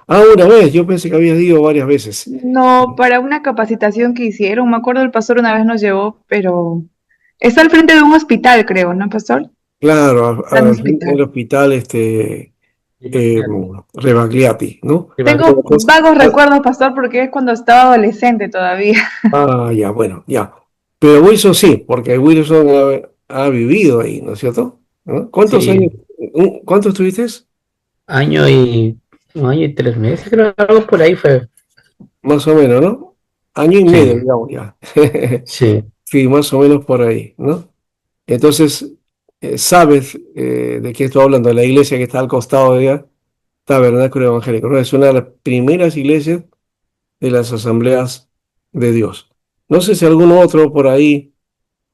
Ah, una vez, yo pensé que habías ido varias veces. No, para una capacitación que hicieron. Me acuerdo el pastor una vez nos llevó, pero está al frente de un hospital, creo, ¿no, pastor? Claro, Está en un en el hospital. hospital eh, Rebagliati, ¿no? Tengo vagos recuerdos, pastor, porque es cuando estaba adolescente todavía. Ah, ya, bueno, ya. Pero Wilson sí, porque Wilson ha vivido ahí, ¿no es cierto? ¿No? ¿Cuántos años? Sí, ¿Cuántos tuviste? año y 1 año y 3 meses, creo, algo por ahí fue. Más o menos, ¿no? Año y medio, Sí, digamos ya. sí, Sí, más o menos por ahí, ¿no? Entonces, sabes de qué estoy hablando. La iglesia que está al costado de ella, Tabernáculo Evangélico, ¿no? Es una de las primeras iglesias de las asambleas de Dios. No sé si algún otro por ahí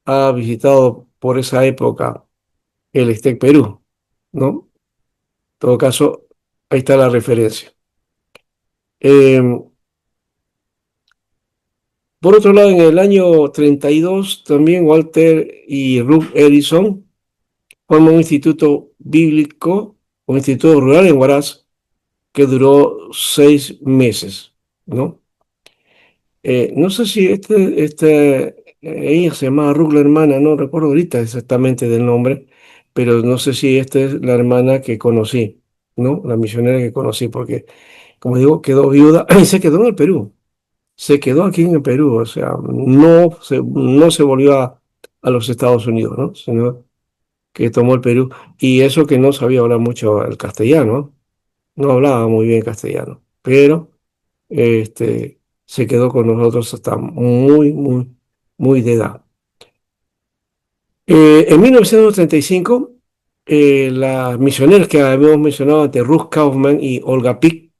ha visitado por esa época el STEC Perú, ¿no? En todo caso, ahí está la referencia. Eh, por otro lado, en el año 32, también Walter y Ruth Edison forman un instituto bíblico, un instituto rural en Huaraz, que duró 6 meses, ¿no? No sé si ella se llamaba Ruth la hermana, no recuerdo ahorita exactamente del nombre, pero no sé si esta es la hermana que conocí, ¿no? La misionera que conocí, porque, como digo, quedó viuda y se quedó en el Perú, se quedó aquí en el Perú, o sea, no se volvió a los Estados Unidos, ¿no? Sino que tomó el Perú, y eso que no sabía hablar mucho el castellano, no hablaba muy bien castellano, pero se quedó con nosotros hasta muy, muy, muy de edad. En 1935, las misioneras que habíamos mencionado antes, Ruth Kaufman y Olga Pick,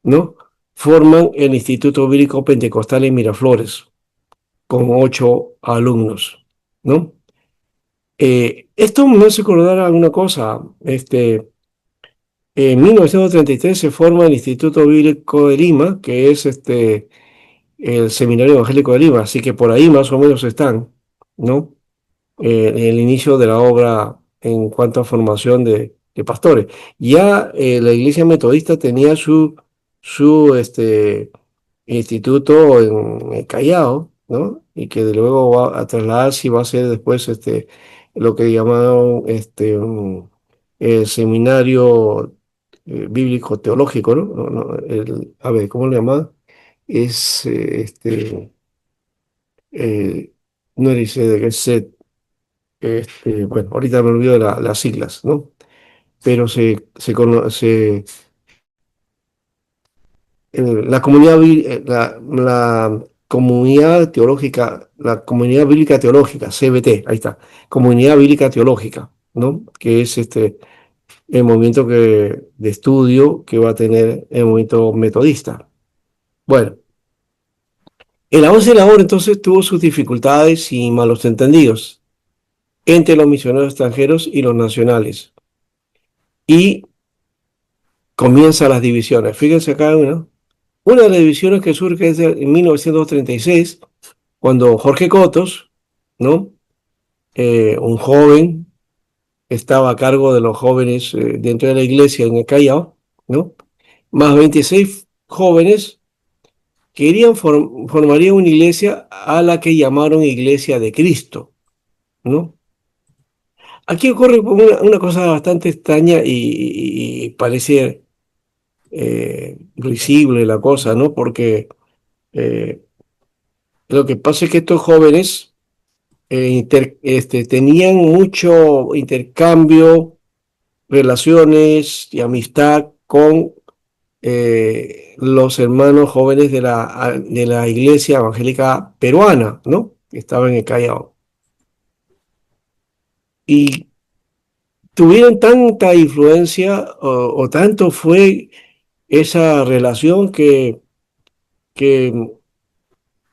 ¿no? Forman el Instituto Bíblico Pentecostal en Miraflores, con 8 alumnos, ¿no? Esto me hace acordar alguna cosa. En 1933 se forma el Instituto Bíblico de Lima, que es el Seminario Evangélico de Lima, así que por ahí más o menos están, ¿no? El inicio de la obra en cuanto a formación de pastores. Ya la Iglesia Metodista tenía su instituto en el Callao, ¿no? Y que de luego va a trasladarse y va a ser después lo que llamaron el seminario bíblico teológico, ¿no? A ver, ¿cómo le llaman? Es eh, no es bueno, ahorita me olvido de las siglas, ¿no? Pero la comunidad, la comunidad teológica, la comunidad bíblica teológica, CBT, ahí está, comunidad bíblica teológica, ¿no? Que es el movimiento de estudio que va a tener el movimiento metodista. Bueno, el avance de la obra entonces tuvo sus dificultades y malos entendidos entre los misioneros extranjeros y los nacionales. Y comienzan las divisiones. Fíjense acá una de las divisiones que surge es en 1936, cuando Jorge Cotos, ¿no? Un joven, estaba a cargo de los jóvenes dentro de la iglesia en el Callao, ¿no? Más 26 jóvenes querían formarían una iglesia a la que llamaron Iglesia de Cristo, ¿no? Aquí ocurre una cosa bastante extraña y parece risible la cosa, ¿no? Porque eh, lo que pasa es que estos jóvenes tenían mucho intercambio, relaciones y amistad con los hermanos jóvenes de la iglesia evangélica peruana, ¿no? Que estaban en el Callao. Y tuvieron tanta influencia o tanto fue esa relación que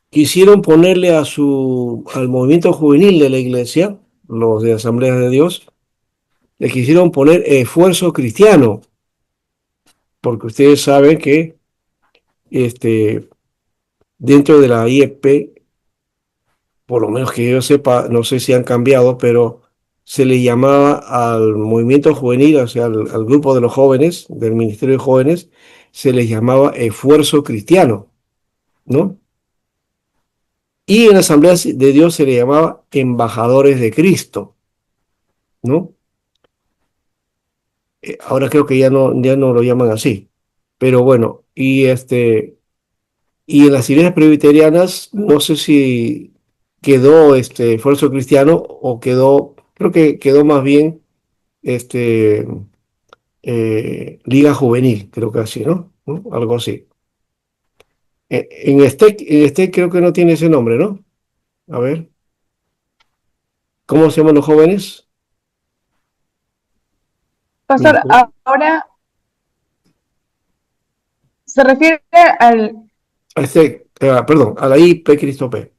quisieron ponerle al movimiento juvenil de la iglesia, los de Asamblea de Dios, le quisieron poner esfuerzo cristiano, porque ustedes saben que dentro de la IEP, por lo menos que yo sepa, no sé si han cambiado, pero se le llamaba al movimiento juvenil, o sea, al grupo de los jóvenes, del Ministerio de Jóvenes, se les llamaba esfuerzo cristiano, ¿no? Y en la Asamblea de Dios se le llamaba embajadores de Cristo, ¿no? Ahora creo que ya no lo llaman así. Pero bueno, y en las iglesias presbiterianas, no sé si quedó esfuerzo cristiano o creo que quedó más bien este, Liga Juvenil, creo que así, ¿no? ¿No? Algo así. En este creo que no tiene ese nombre, ¿no? A ver, ¿cómo se llaman los jóvenes? Pastor, ahora se refiere al... Perdón, a la IP Cristo P.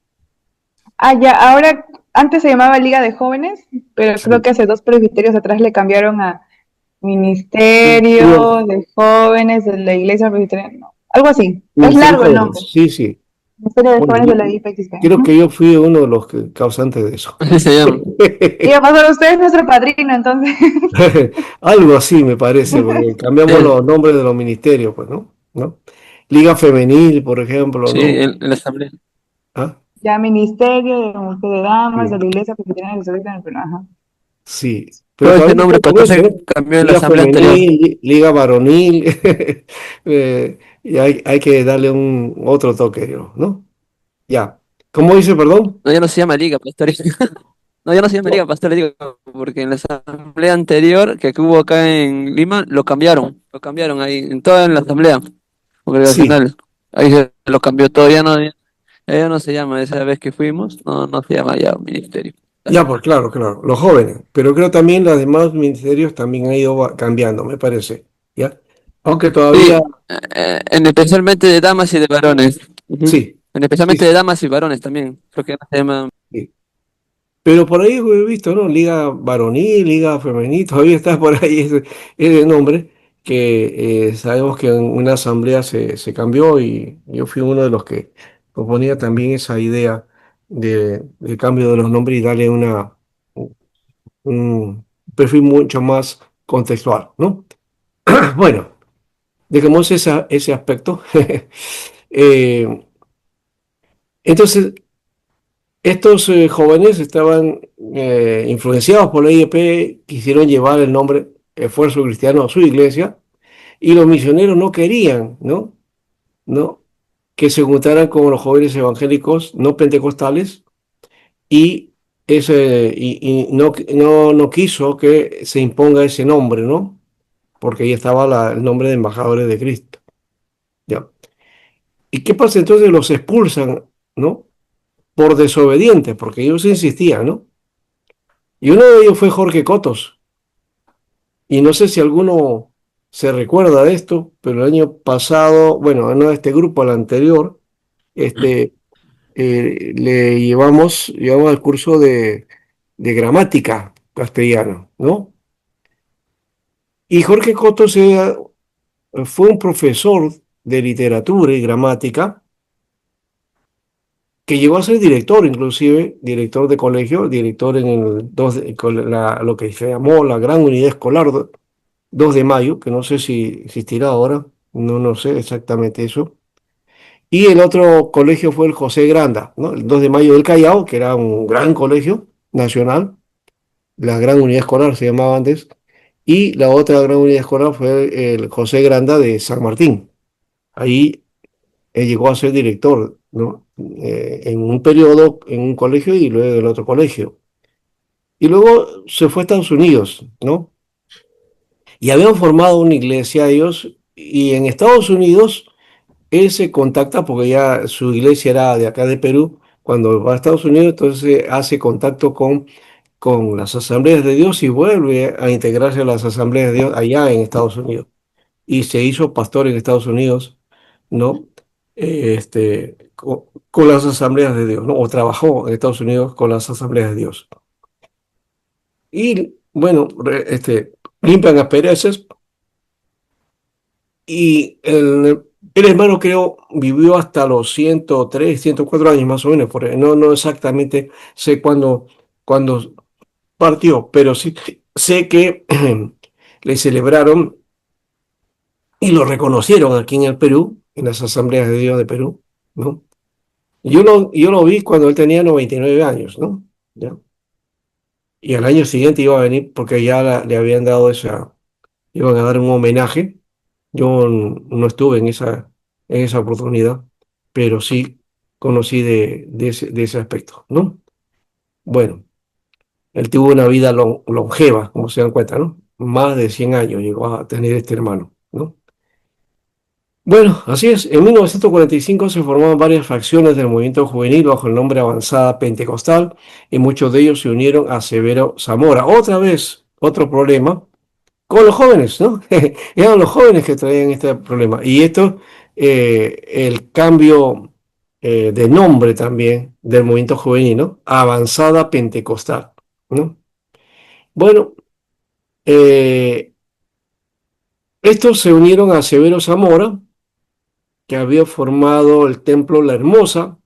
Ah, ya, ahora antes se llamaba Liga de Jóvenes, pero creo Sí. que hace 2 presbiterios atrás le cambiaron a Creo, Ministerio de Jóvenes de la Iglesia Presbiteriana, no, algo así. Es Ministerio largo de el nombre. Jóvenes, sí, sí. Ministerio de Bueno, Jóvenes de la IPXP. creo que yo fui uno de los causantes de eso. Así se llama. Y pastor, usted es nuestro padrino, entonces. Algo así me parece, porque cambiamos Sí, los nombres de los ministerios, pues, ¿no? ¿No? Liga Femenil, por ejemplo, sí, ¿no? en la asamblea. ¿Ah? Ya Ministerio de Mujer de Damas de Sí, la Iglesia Presbiteriana de Jesucristo en el Perú. Ajá. sí. Pero Todo ese todavía nombre, está con pastor, eso, se ¿eh? cambió en la Liga asamblea anterior. Femenil, Liga Varonil, y hay que darle un otro toque, ¿no? Ya. ¿Cómo dice, perdón? No, ya no se llama liga, pastor. No, ya no se llama liga, pastor, le digo, porque en la asamblea anterior que hubo acá en Lima, lo cambiaron ahí, en toda la asamblea Sí, congregacional. Ahí se lo cambió todo, ya no se llama, esa vez que fuimos, no se llama ya ministerio. Ya, pues claro, claro, los jóvenes, pero creo también los demás ministerios también han ido cambiando, me parece, ¿ya? Aunque todavía, Sí, especialmente de damas y de varones. Ujú. sí, sí, Especialmente de sí, damas y varones también. Creo que se llama. sí. Pero por ahí he visto, ¿no? Liga varonil, liga femenil, todavía está por ahí ese nombre que sabemos que en una asamblea se cambió y yo fui uno de los que proponía también esa idea de cambio de los nombres y darle un perfil mucho más contextual, ¿no? Bueno, dejemos ese aspecto. Eh, entonces, estos jóvenes estaban influenciados por la IEP, quisieron llevar el nombre Esfuerzo Cristiano a su iglesia y los misioneros no querían, ¿no? ¿No? Que se juntaran con los jóvenes evangélicos no pentecostales y, no quiso que se imponga ese nombre, ¿no? Porque ahí estaba el nombre de embajadores de Cristo. ¿Ya? ¿Y qué pasa entonces? Los expulsan, ¿no? Por desobedientes, porque ellos insistían, ¿no? Y uno de ellos fue Jorge Cotos. Y no sé si alguno se recuerda de esto, pero el año pasado, bueno, no a este grupo, al anterior, este, le llevamos el curso de gramática castellano, ¿no? Y Jorge Cotos fue un profesor de literatura y gramática que llegó a ser director, inclusive, director de colegio, director en lo que se llamó la Gran Unidad Escolar 2 de Mayo, que no sé si existirá ahora, no sé exactamente eso. Y el otro colegio fue el José Granda, ¿no? El 2 de Mayo del Callao, que era un gran colegio nacional, la Gran Unidad Escolar se llamaba antes, y la otra Gran Unidad Escolar fue el José Granda de San Martín. Ahí llegó a ser director, ¿no? En un periodo en un colegio y luego en el otro colegio. Y luego se fue a Estados Unidos, ¿no? Y habían formado una iglesia ellos, y en Estados Unidos él se contacta, porque ya su iglesia era de acá de Perú, cuando va a Estados Unidos, entonces hace contacto con las asambleas de Dios y vuelve a integrarse a las asambleas de Dios allá en Estados Unidos. Y se hizo pastor en Estados Unidos, ¿no? Con las asambleas de Dios, ¿no? O trabajó en Estados Unidos con las asambleas de Dios. Y bueno, limpian asperezas y el hermano creo vivió hasta los 103, 104 años más o menos, porque no exactamente sé cuándo partió, pero sí sé que le celebraron y lo reconocieron aquí en el Perú, en las asambleas de Dios de Perú, ¿no? Yo lo vi cuando él tenía 99 años, ¿no? ¿Ya? Y al año siguiente iba a venir porque ya le habían dado iban a dar un homenaje. Yo no estuve en esa oportunidad, pero sí conocí de ese aspecto, ¿no? Bueno, él tuvo una vida longeva, como se dan cuenta, ¿no? Más de 100 años llegó a tener este hermano, ¿no? Bueno, así es. En 1945 se formaron varias fracciones del movimiento juvenil bajo el nombre Avanzada Pentecostal y muchos de ellos se unieron a Severo Zamora. Otra vez, otro problema con los jóvenes, ¿no? Eran los jóvenes que traían este problema. Y el cambio de nombre también del movimiento juvenil, ¿no? Avanzada Pentecostal, ¿no? Bueno, eh, estos se unieron a Severo Zamora, que había formado el templo La Hermosa,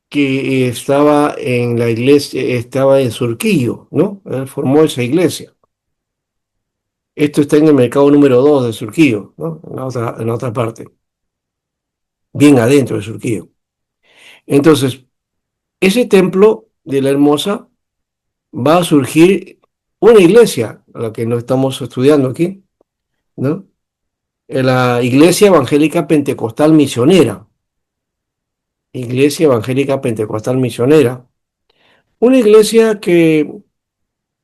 que estaba en la iglesia, estaba en Surquillo, ¿no? Él formó esa iglesia. Esto está en el mercado número 2 de Surquillo, ¿no? En la otra parte, bien adentro de Surquillo. Entonces, ese templo de la Hermosa va a surgir una iglesia, a la que no estamos estudiando aquí, ¿no? La Iglesia Evangélica Pentecostal Misionera. Iglesia Evangélica Pentecostal Misionera. Una iglesia que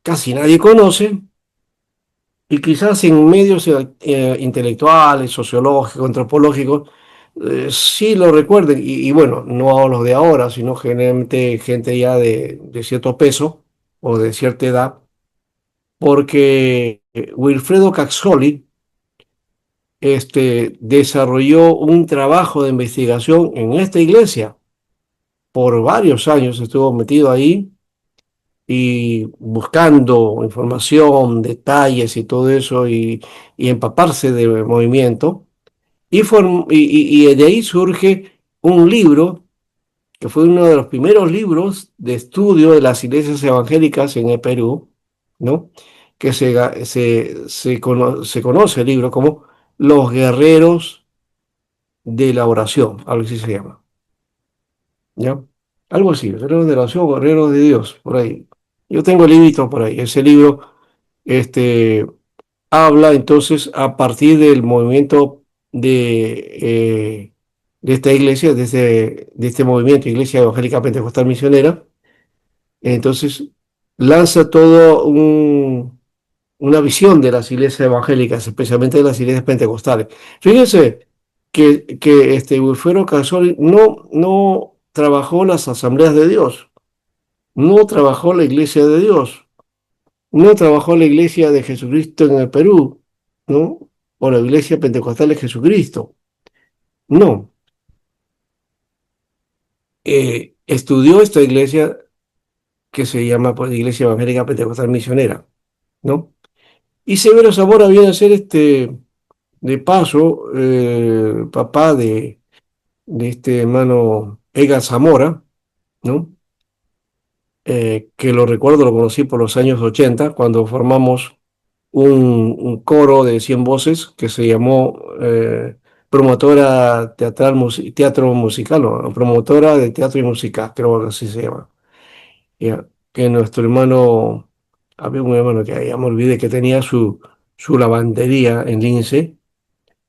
casi nadie conoce y quizás en medios intelectuales, sociológicos, antropológicos, sí lo recuerden, y bueno, no a los de ahora, sino generalmente gente ya de cierto peso o de cierta edad, porque Wilfredo Caxoli desarrolló un trabajo de investigación en esta iglesia. Por varios años estuvo metido ahí y buscando información, detalles y todo eso, y empaparse de movimiento. Y de ahí surge un libro que fue uno de los primeros libros de estudio de las iglesias evangélicas en el Perú, ¿no? Que se conoce el libro como Los Guerreros de la Oración, algo así se llama, ¿ya? Algo así, Guerreros de la Oración, Guerreros de Dios, por ahí. Yo tengo el librito por ahí. Ese libro, este, habla entonces a partir del movimiento de esta iglesia, de este movimiento, Iglesia Evangélica Pentecostal Misionera. Entonces lanza una visión de las iglesias evangélicas, especialmente de las iglesias pentecostales. Fíjense que Wilfredo Casoli no trabajó las asambleas de Dios, no trabajó la iglesia de Dios, no trabajó la iglesia de Jesucristo en el Perú, ¿no? O la iglesia pentecostal de Jesucristo. No. Estudió esta iglesia que se llama pues, Iglesia Evangélica Pentecostal Misionera, ¿no? Y Severo Zamora viene a ser de paso, papá de este hermano Ega Zamora, ¿no? Que lo recuerdo, lo conocí por los años 80, cuando formamos un coro de 100 voces que se llamó Promotora Teatral, Teatro Musical, o Promotora de Teatro y Música, creo que así se llama. Ya, que nuestro hermano, había un hermano que ya me olvidé que tenía su lavandería en Lince.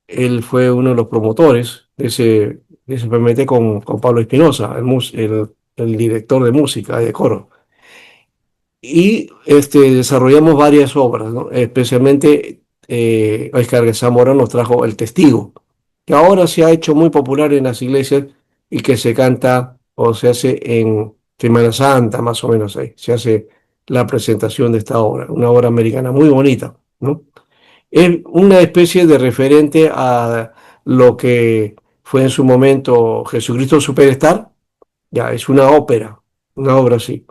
Él fue uno de los promotores de ese PMT con Pablo Espinosa, el director de música y de coro. Y desarrollamos varias obras, ¿no? Especialmente Oscar Zamora nos trajo El Testigo, que ahora se ha hecho muy popular en las iglesias y que se canta o se hace en Semana Santa, más o menos ahí. Se hace la presentación de esta obra, una obra americana muy bonita, ¿no? Es una especie de referente a lo que fue en su momento Jesucristo Superstar, ya, es una obra así.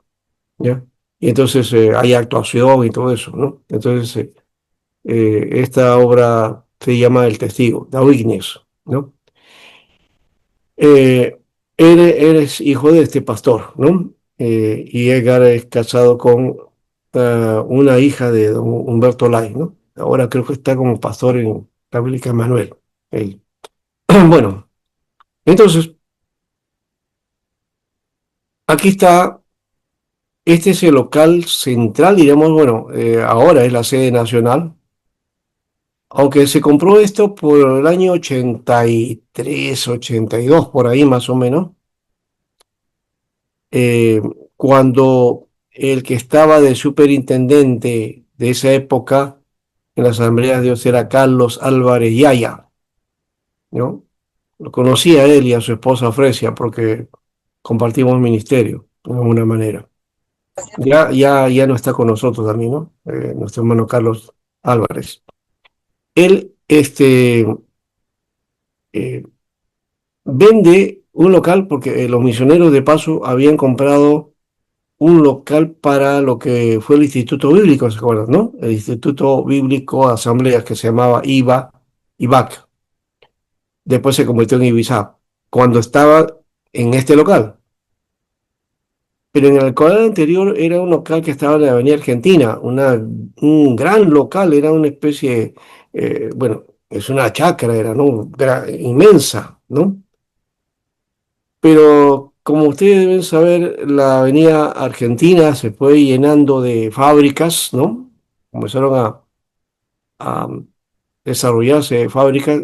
¿Ya? Y entonces hay actuación y todo eso, ¿no? Entonces, esta obra se llama El Testigo, The Witness, ¿no? Eh, eres hijo de este pastor, ¿no? Y Edgar es casado con una hija de don Humberto Lai, ¿no? Ahora creo que está como pastor en la Bíblica Emanuel. Él. Bueno, entonces, aquí está. Este es el local central, digamos, bueno, ahora es la sede nacional, aunque se compró esto por el año 83, 82, por ahí más o menos, eh, cuando el que estaba de superintendente de esa época en las asambleas de Dios era Carlos Álvarez Yaya, ¿no? Lo conocía a él y a su esposa Fresia porque compartimos ministerio de alguna manera. Ya no está con nosotros también, ¿no? Nuestro hermano Carlos Álvarez. Él eh, vende un local porque los misioneros de paso habían comprado un local para lo que fue el Instituto Bíblico, ¿se acuerdan, no? El Instituto Bíblico Asambleas que se llamaba IBAC. Después se convirtió en Ibiza, cuando estaba en este local. Pero en el local anterior era un local que estaba en la Avenida Argentina, un gran local, era una especie, bueno, es una chacra, era, ¿no? Inmensa, ¿no? Pero como ustedes deben saber, la Avenida Argentina se fue llenando de fábricas, ¿no? Comenzaron a desarrollarse fábricas,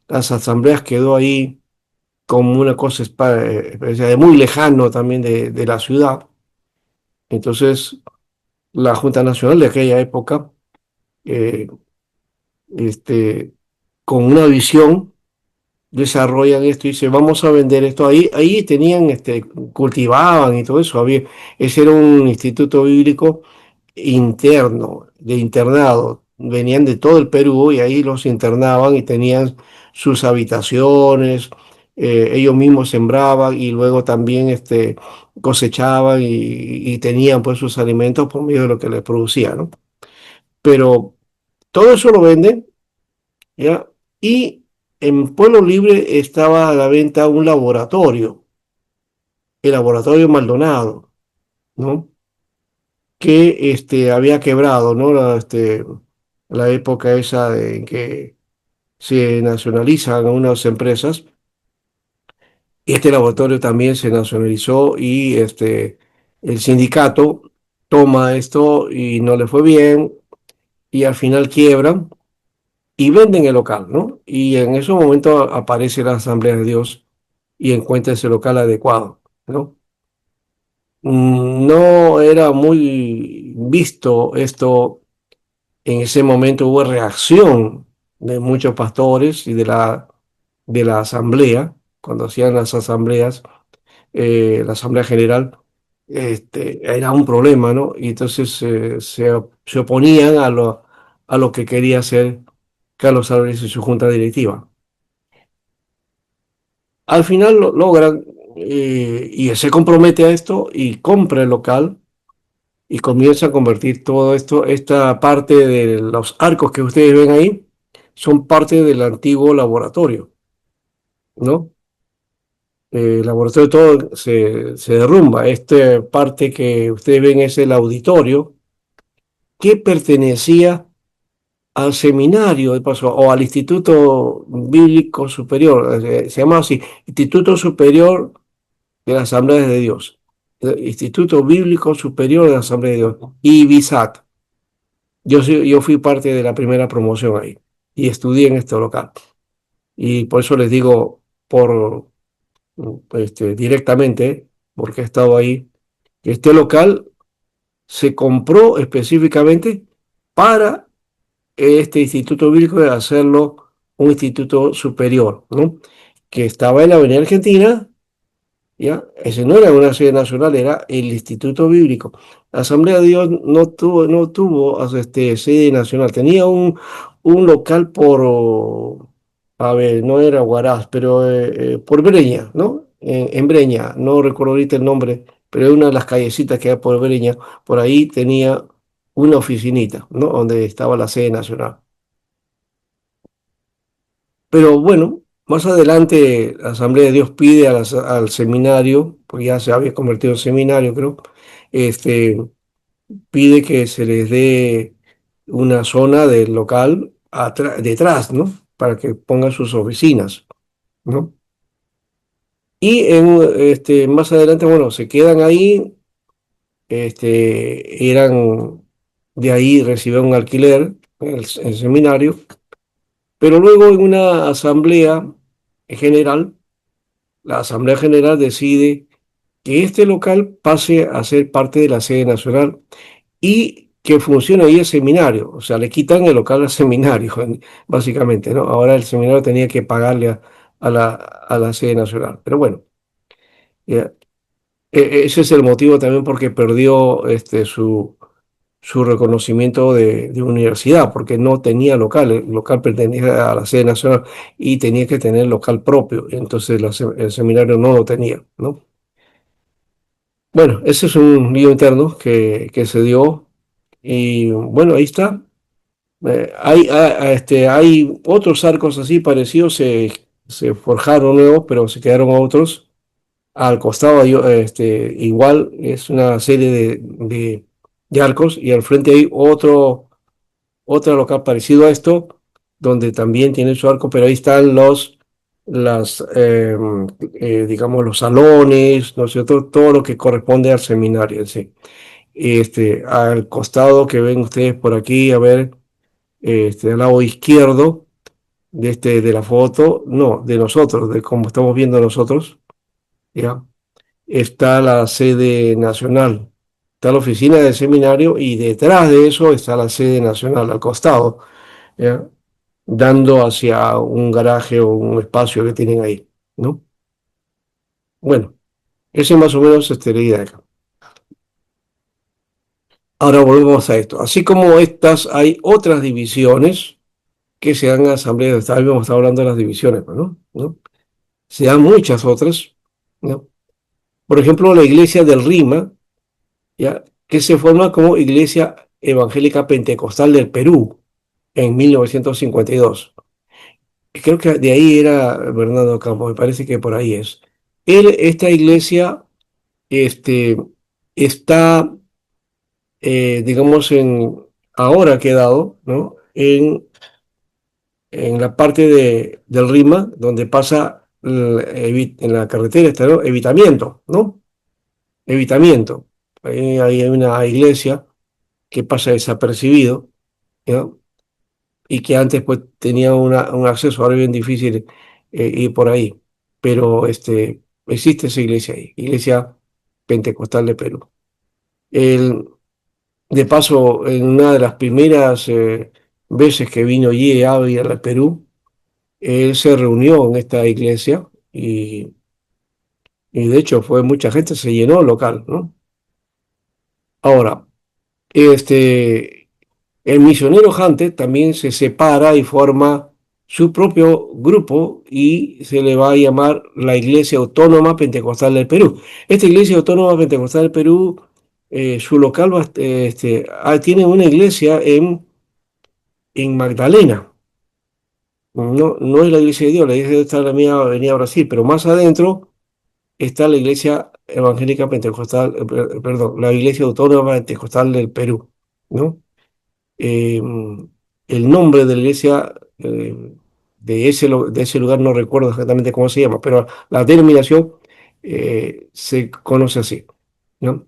las asambleas quedó ahí como una cosa de muy lejano también de la ciudad. Entonces, la Junta Nacional de aquella época, eh, este, con una visión, desarrollan esto y dicen, vamos a vender esto. Ahí tenían, cultivaban y todo eso. Ese era un instituto bíblico interno, de internado. Venían de todo el Perú y ahí los internaban y tenían sus habitaciones, ellos mismos sembraban y luego también cosechaban y tenían pues sus alimentos por medio de lo que les producía, ¿no? Pero todo eso lo venden, ¿ya? Y en Pueblo Libre estaba a la venta un laboratorio, el laboratorio Maldonado, ¿no? Que había quebrado, ¿no? La época esa en que se nacionalizan unas empresas. Y este laboratorio también se nacionalizó y el sindicato toma esto y no le fue bien y al final quiebran y venden el local, ¿no? Y en ese momento aparece la Asamblea de Dios y encuentra ese local adecuado, ¿no? No era muy visto esto. En ese momento hubo reacción de muchos pastores y de la asamblea, cuando hacían las asambleas, la asamblea general, era un problema, ¿no? Y entonces se oponían a lo que quería hacer Carlos Álvarez y su junta directiva. Al final lo logran y se compromete a esto y compra el local y comienza a convertir todo esto, esta parte de los arcos que ustedes ven ahí, son parte del antiguo laboratorio, ¿no? El laboratorio todo se derrumba. Esta parte que ustedes ven es el auditorio que pertenecía al seminario de paso, o al Instituto Bíblico Superior, se llama así, Instituto Superior de las Asambleas de Dios, Instituto Bíblico Superior de la Asamblea de Dios, IBISAT. Yo fui parte de la primera promoción ahí y estudié en este local. Y por eso les digo directamente, porque he estado ahí, que este local se compró específicamente para este instituto bíblico de hacerlo un instituto superior, ¿no? Que estaba en la Avenida Argentina. ¿Ya? Ese no era una sede nacional, era el Instituto Bíblico. La Asamblea de Dios no tuvo sede nacional. Tenía un local a ver, no era Huaraz, pero por Breña, ¿no? En Breña, no recuerdo ahorita el nombre, pero es una de las callecitas que hay por Breña. Por ahí tenía una oficinita, ¿no? Donde estaba la sede nacional. Pero bueno, más adelante la Asamblea de Dios pide al seminario, porque ya se había convertido en seminario, creo, este, pide que se les dé una zona del local detrás, ¿no? Para que pongan sus oficinas, ¿no? Y más adelante, bueno, se quedan ahí, de ahí recibieron un alquiler, el seminario, pero luego en una asamblea general, la Asamblea General decide que este local pase a ser parte de la sede nacional y que funcione ahí el seminario. O sea, le quitan el local al seminario, básicamente, ¿no? Ahora el seminario tenía que pagarle a la sede nacional. Pero bueno, ya, ese es el motivo también porque perdió su reconocimiento de universidad, porque no tenía local, el local pertenecía a la sede nacional y tenía que tener local propio, entonces el seminario no lo tenía, ¿no? Bueno, ese es un lío interno que se dio y bueno, ahí está. Hay otros arcos así parecidos, se forjaron nuevos, pero se quedaron otros. Al costado igual es una serie de arcos y al frente hay otro local parecido a esto, donde también tiene su arco, pero ahí están digamos, los salones, ¿no es cierto? Todo lo que corresponde al seminario en sí. Al costado que ven ustedes por aquí, a ver, al lado izquierdo de la foto, no, de nosotros, de cómo estamos viendo nosotros, ¿ya? Está la sede nacional, está la oficina del seminario y detrás de eso está la sede nacional, al costado, ¿ya? dando hacia un garaje o un espacio que tienen ahí, ¿no? Bueno, esa es más o menos la idea acá. Ahora volvemos a esto. Así como estas, hay otras divisiones que se dan en asambleas de Estado. Habíamos estado hablando de las divisiones, pues, ¿no? Se dan muchas otras, ¿no? Por ejemplo, la iglesia del Rima, ¿ya? Que se forma como Iglesia Evangélica Pentecostal del Perú en 1952. Creo que de ahí era Bernardo Campos, me parece que por ahí es. Esta iglesia este, está, digamos, ahora ha quedado, ¿no? En la parte del Rima, donde pasa en la carretera, está, ¿no? Evitamiento, ¿no? Evitamiento. Ahí hay una iglesia que pasa desapercibido, ¿no? Y que antes pues tenía un acceso, ahora es bien difícil ir por ahí, pero existe esa iglesia ahí, Iglesia Pentecostal de Perú. El, de paso, en una de las primeras veces que vino Ye Ávila al Perú, él se reunió en esta iglesia y de hecho fue mucha gente, se llenó el local, ¿no? Ahora, este, el misionero Jante también se separa y forma su propio grupo y se le va a llamar la Iglesia Autónoma Pentecostal del Perú. Esta Iglesia Autónoma Pentecostal del Perú, su local tiene una iglesia en Magdalena. No, no es la Iglesia de Dios, la Iglesia de Dios está en la mía Avenida Brasil, pero más adentro está la Iglesia Evangélica Pentecostal, perdón, la Iglesia Autónoma Pentecostal del Perú, ¿no? Eh, el nombre de la iglesia de ese lugar no recuerdo exactamente cómo se llama, pero la denominación se conoce así, ¿no?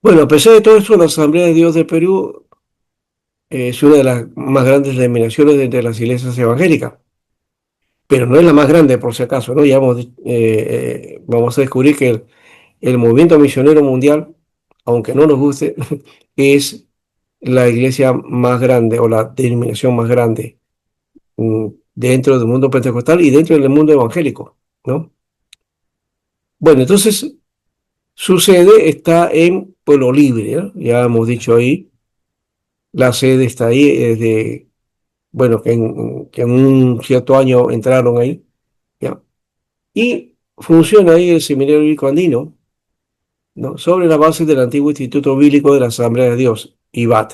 Bueno, a pesar de todo esto, la Asamblea de Dios de Perú es una de las más grandes denominaciones de las iglesias evangélicas, pero no es la más grande por si acaso, ¿no? Vamos a descubrir que el movimiento misionero mundial, aunque no nos guste, es la iglesia más grande o la denominación más grande dentro del mundo pentecostal y dentro del mundo evangélico, ¿no? Bueno, entonces su sede está en Pueblo Libre, ¿no? Ya hemos dicho ahí, la sede está ahí desde, bueno, que en un cierto año entraron ahí, ¿ya? Y funciona ahí el Seminario Bíblico Andino, ¿no? Sobre la base del antiguo Instituto Bíblico de la Asamblea de Dios, IBAT,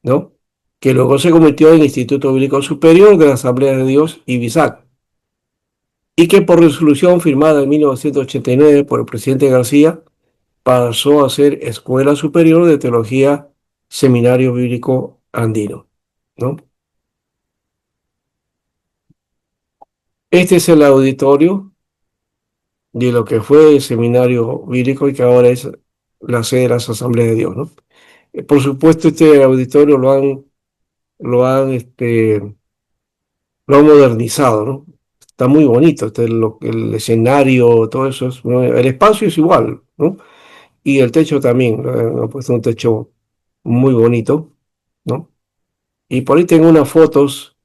¿no? Que luego se convirtió en Instituto Bíblico Superior de la Asamblea de Dios, IBISAC, y que por resolución firmada en 1989 por el presidente García pasó a ser Escuela Superior de Teología Seminario Bíblico Andino, ¿no? Este es el auditorio de lo que fue el Seminario Bíblico y que ahora es la sede de las Asambleas de Dios, ¿no? Por supuesto, este auditorio lo han, este, lo han modernizado, ¿no? Está muy bonito, el escenario, todo eso, ¿no? El espacio es igual, ¿no? Y el techo también, han puesto un techo muy bonito, ¿no? Y por ahí tengo unas fotos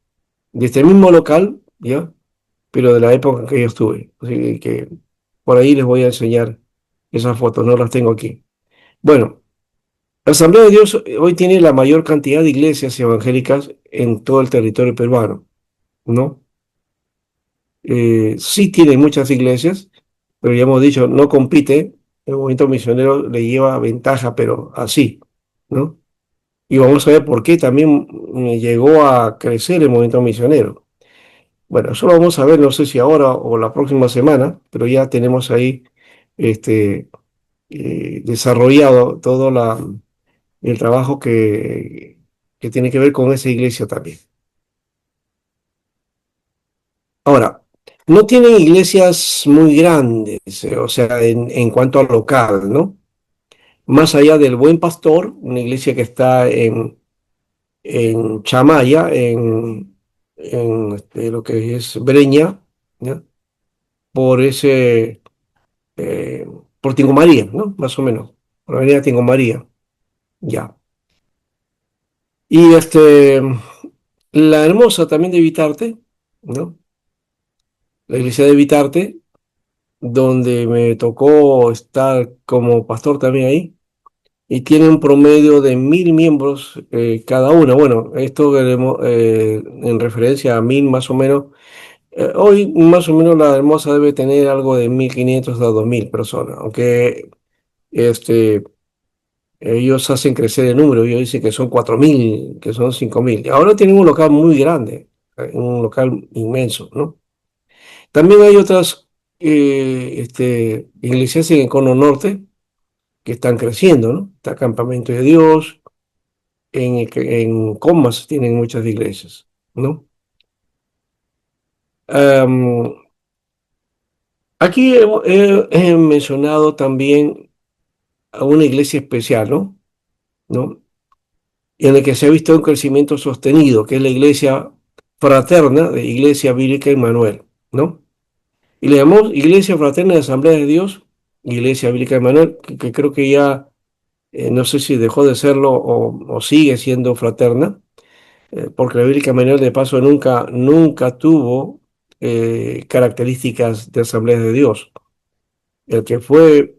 de este mismo local, ¿ya? Pero de la época en que yo estuve. Así que por ahí les voy a enseñar esas fotos, no las tengo aquí. Bueno, la Asamblea de Dios hoy tiene la mayor cantidad de iglesias evangélicas en todo el territorio peruano, ¿no? Sí tiene muchas iglesias, pero ya hemos dicho, no compite, el movimiento misionero le lleva ventaja, pero así, ¿no? Y vamos a ver por qué también llegó a crecer el movimiento misionero. Bueno, eso lo vamos a ver, no sé si ahora o la próxima semana, pero ya tenemos ahí este, desarrollado todo el trabajo que tiene que ver con esa iglesia también. Ahora, no tienen iglesias muy grandes, o sea, en cuanto al local, ¿no? Más allá del Buen Pastor, una iglesia que está en Chamaya, lo que es Breña, ¿ya? Por ese, eh, por Tingomaría, ¿no? Más o menos, por la avenida Tingomaría, ya. Y La Hermosa también de Vitarte, ¿no? La iglesia de Vitarte, donde me tocó estar como pastor también ahí, y tiene un promedio de 1.000 miembros cada una. Bueno, esto en referencia a 1.000 más o menos. Hoy más o menos la Hermosa debe tener algo de 1.500 a 2.000 personas, aunque este, ellos hacen crecer el número, ellos dicen que son 4.000, que son 5.000. Ahora tienen un local muy grande, un local inmenso, ¿no? También hay otras iglesias en el Cono Norte que están creciendo, ¿no? Está Campamento de Dios, en Comas tienen muchas iglesias, ¿no? Am, Aquí he mencionado también a una iglesia especial, ¿no? ¿No? Y en la que se ha visto un crecimiento sostenido, que es la iglesia fraterna de Iglesia Bíblica Emmanuel, ¿no? Y le llamamos Iglesia Fraterna de Asamblea de Dios, Iglesia Bíblica Emmanuel, que creo que ya, no sé si dejó de serlo o sigue siendo fraterna, porque la Bíblica Emmanuel de paso nunca tuvo características de Asamblea de Dios. El que fue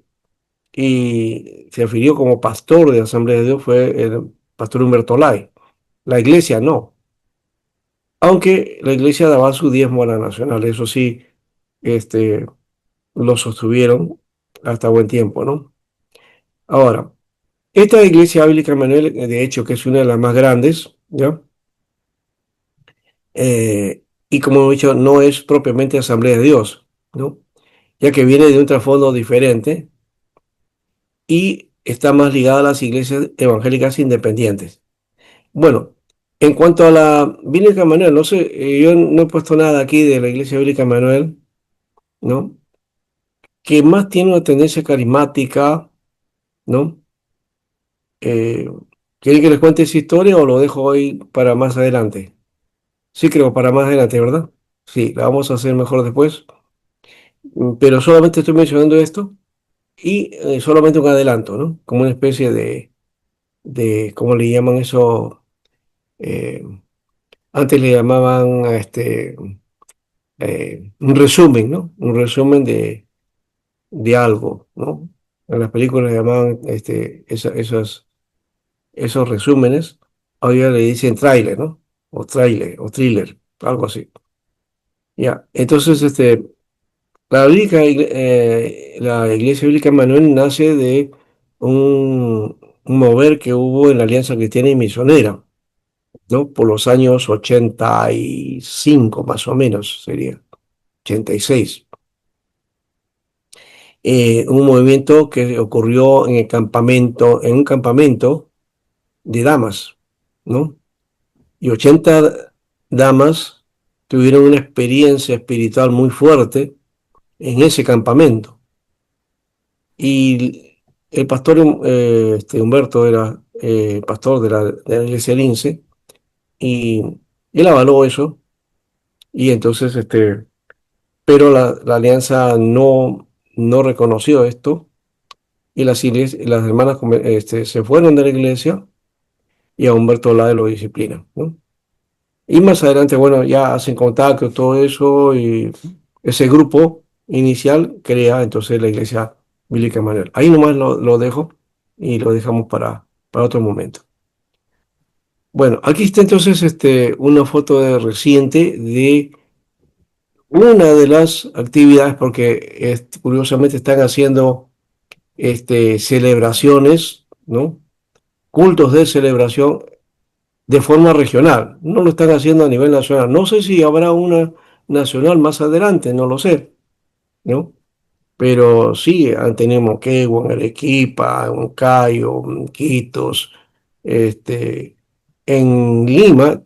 y se afilió como pastor de Asamblea de Dios fue el pastor Humberto Lai. La iglesia no, aunque la iglesia daba su diezmo a la nacional, eso sí, este, lo sostuvieron hasta buen tiempo, ¿no? Ahora, esta iglesia bíblica Manuel, de hecho, que es una de las más grandes, ¿ya? Y como he dicho, no es propiamente Asamblea de Dios, ¿no? Ya que viene de un trasfondo diferente y está más ligada a las iglesias evangélicas independientes. Bueno, en cuanto a la Bíblica Manuel, no sé, yo no he puesto nada aquí de la Iglesia Bíblica Manuel, ¿no? Que más tiene una tendencia carismática, ¿no? Eh, ¿Quieren que les cuente esa historia o lo dejo hoy para más adelante? Sí, creo para más adelante, ¿verdad? Sí, la vamos a hacer mejor después. Pero solamente estoy mencionando esto y solamente un adelanto, ¿no? Como una especie ¿cómo le llaman eso? Eh, Antes le llamaban a un resumen, ¿no? Un resumen de algo, ¿no? En las películas le llamaban esos resúmenes, ahora le dicen tráiler, ¿no? O tráiler, o thriller, algo así. Ya, entonces, la Iglesia Bíblica Manuel nace de un mover que hubo en la Alianza Cristiana y Misionera, ¿no? Por los años 85 más o menos, sería, 86. Un movimiento que ocurrió en un campamento de damas, ¿no? Y 80 damas tuvieron una experiencia espiritual muy fuerte en ese campamento. Y el pastor Humberto era pastor de la iglesia Lince y él avaló eso y entonces, pero la alianza no reconoció esto y las hermanas se fueron de la iglesia y a Humberto Lade lo disciplina, ¿no? Y más adelante, bueno, ya hacen contacto, todo eso, y ese grupo inicial crea entonces la iglesia Bíblica Emanuel. Ahí nomás lo dejo y lo dejamos para otro momento. Bueno, aquí está entonces una foto reciente de una de las actividades, porque curiosamente están haciendo celebraciones, ¿no? Cultos de celebración de forma regional. No lo están haciendo a nivel nacional. No sé si habrá una nacional más adelante, no lo sé, ¿no? Pero sí, han tenido Moquegua, en Arequipa, en Huancayo, en Quitos, este, en Lima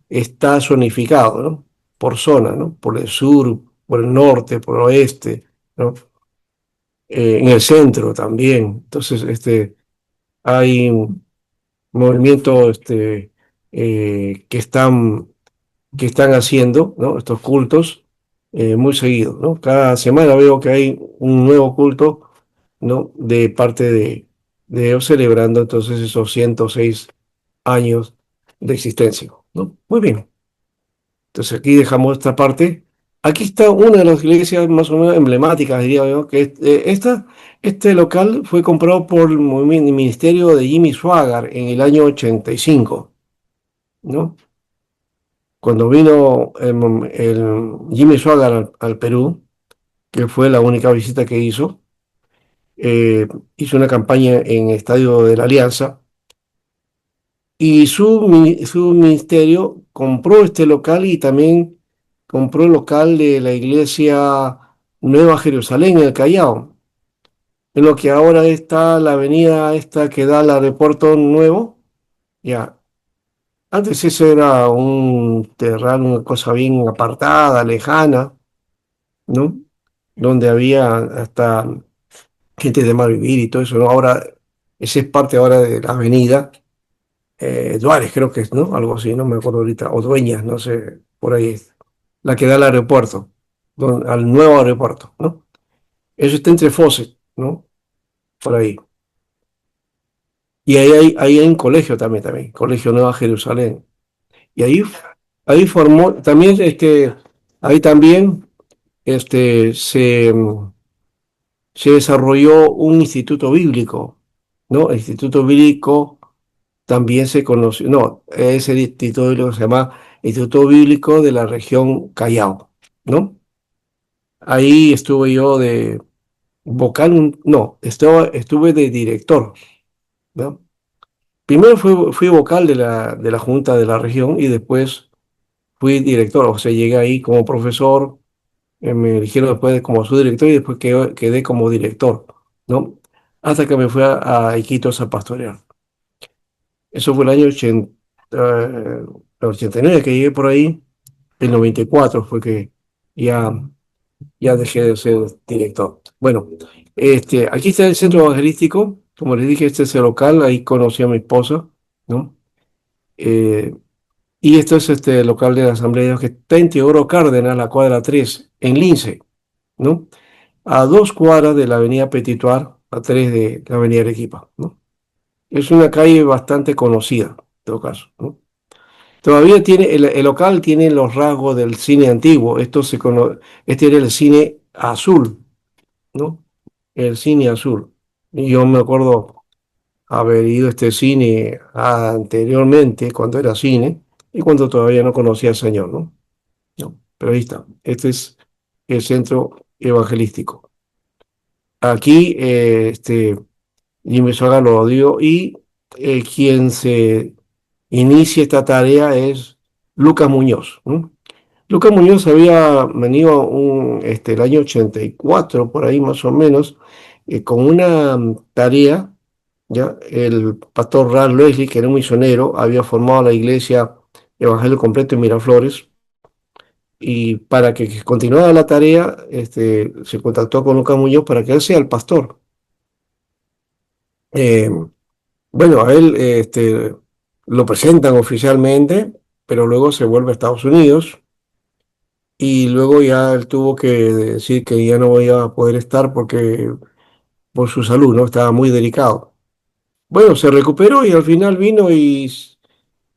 está zonificado, ¿no? Por zona, ¿no? Por el sur, por el norte, por el oeste, ¿no? En el centro también. Entonces, hay movimientos que están haciendo, ¿no? Estos cultos muy seguidos, ¿no? Cada semana veo que hay un nuevo culto, ¿no? De parte de ellos celebrando entonces esos 106 años de existencia, ¿no? Muy bien. Entonces aquí dejamos esta parte. Aquí está una de las iglesias más o menos emblemáticas, diría yo, que este local fue comprado por el ministerio de Jimmy Swaggart en el año 85, ¿no? Cuando vino el Jimmy Swaggart al Perú, que fue la única visita que eh, hizo una campaña en el Estadio de la Alianza y su ministerio compró este local y también compró el local de la iglesia Nueva Jerusalén en el Callao, en lo que ahora está la avenida esta que da al aeropuerto nuevo. Ya, antes eso era un terreno, una cosa bien apartada, lejana, ¿no? Donde había hasta gente de mal vivir y todo eso, ¿no? Ahora, esa es parte ahora de la avenida Duárez, creo que es, ¿no? Algo así, no me acuerdo ahorita, o Dueñas, no sé, por ahí es, la que da al aeropuerto, al nuevo aeropuerto, ¿no? Eso está entre Fawcett, ¿no? Por ahí. Y ahí hay un colegio también, Colegio Nueva Jerusalén. Y ahí formó, también, ahí también, este, se, se desarrolló un instituto bíblico, ¿no? El instituto bíblico también se conoció, no, ese instituto bíblico se llama Instituto Bíblico de la región Callao, ¿no? Ahí estuve yo de vocal, no, estuve de director, ¿no? Primero fui vocal de la Junta de la región y después fui director, o sea, llegué ahí como profesor, me eligieron después como su director y después quedé como director, ¿no? Hasta que me fui a Iquitos a pastorear. Eso fue el año 89 que llegué por ahí. El 94 fue que ya, ya dejé de ser director. Bueno, aquí está el centro evangelístico. Como les dije, este es el local. Ahí conocí a mi esposa, ¿no? Eh, y esto es el local de la Asamblea de Dios que está en Teodoro Cárdenas, la cuadra 3 en Lince, ¿no? A 2 cuadras de la avenida Petituar, a 3 de la avenida Arequipa, ¿no? Es una calle bastante conocida, en todo caso, ¿no? Todavía tiene, el local tiene los rasgos del cine antiguo. Este era el cine azul, ¿no? El cine azul. Y yo me acuerdo haber ido a este cine anteriormente, cuando era cine, y cuando todavía no conocía al Señor, ¿no? No, pero ahí está. Este es el centro evangelístico. Aquí, Jimmy Soga lo dio y quien se inicia esta tarea es Lucas Muñoz, ¿no? Lucas Muñoz había venido el año 84, por ahí más o menos, con una tarea, ¿ya? El pastor Ralph Leslie, que era un misionero, había formado la iglesia Evangelio Completo en Miraflores, y para que continuara la tarea, se contactó con Lucas Muñoz para que él sea el pastor. Eh, bueno, a él lo presentan oficialmente, pero luego se vuelve a Estados Unidos. Y luego ya él tuvo que decir que ya no iba a poder estar porque por su salud, ¿no? Estaba muy delicado. Bueno, se recuperó y al final vino y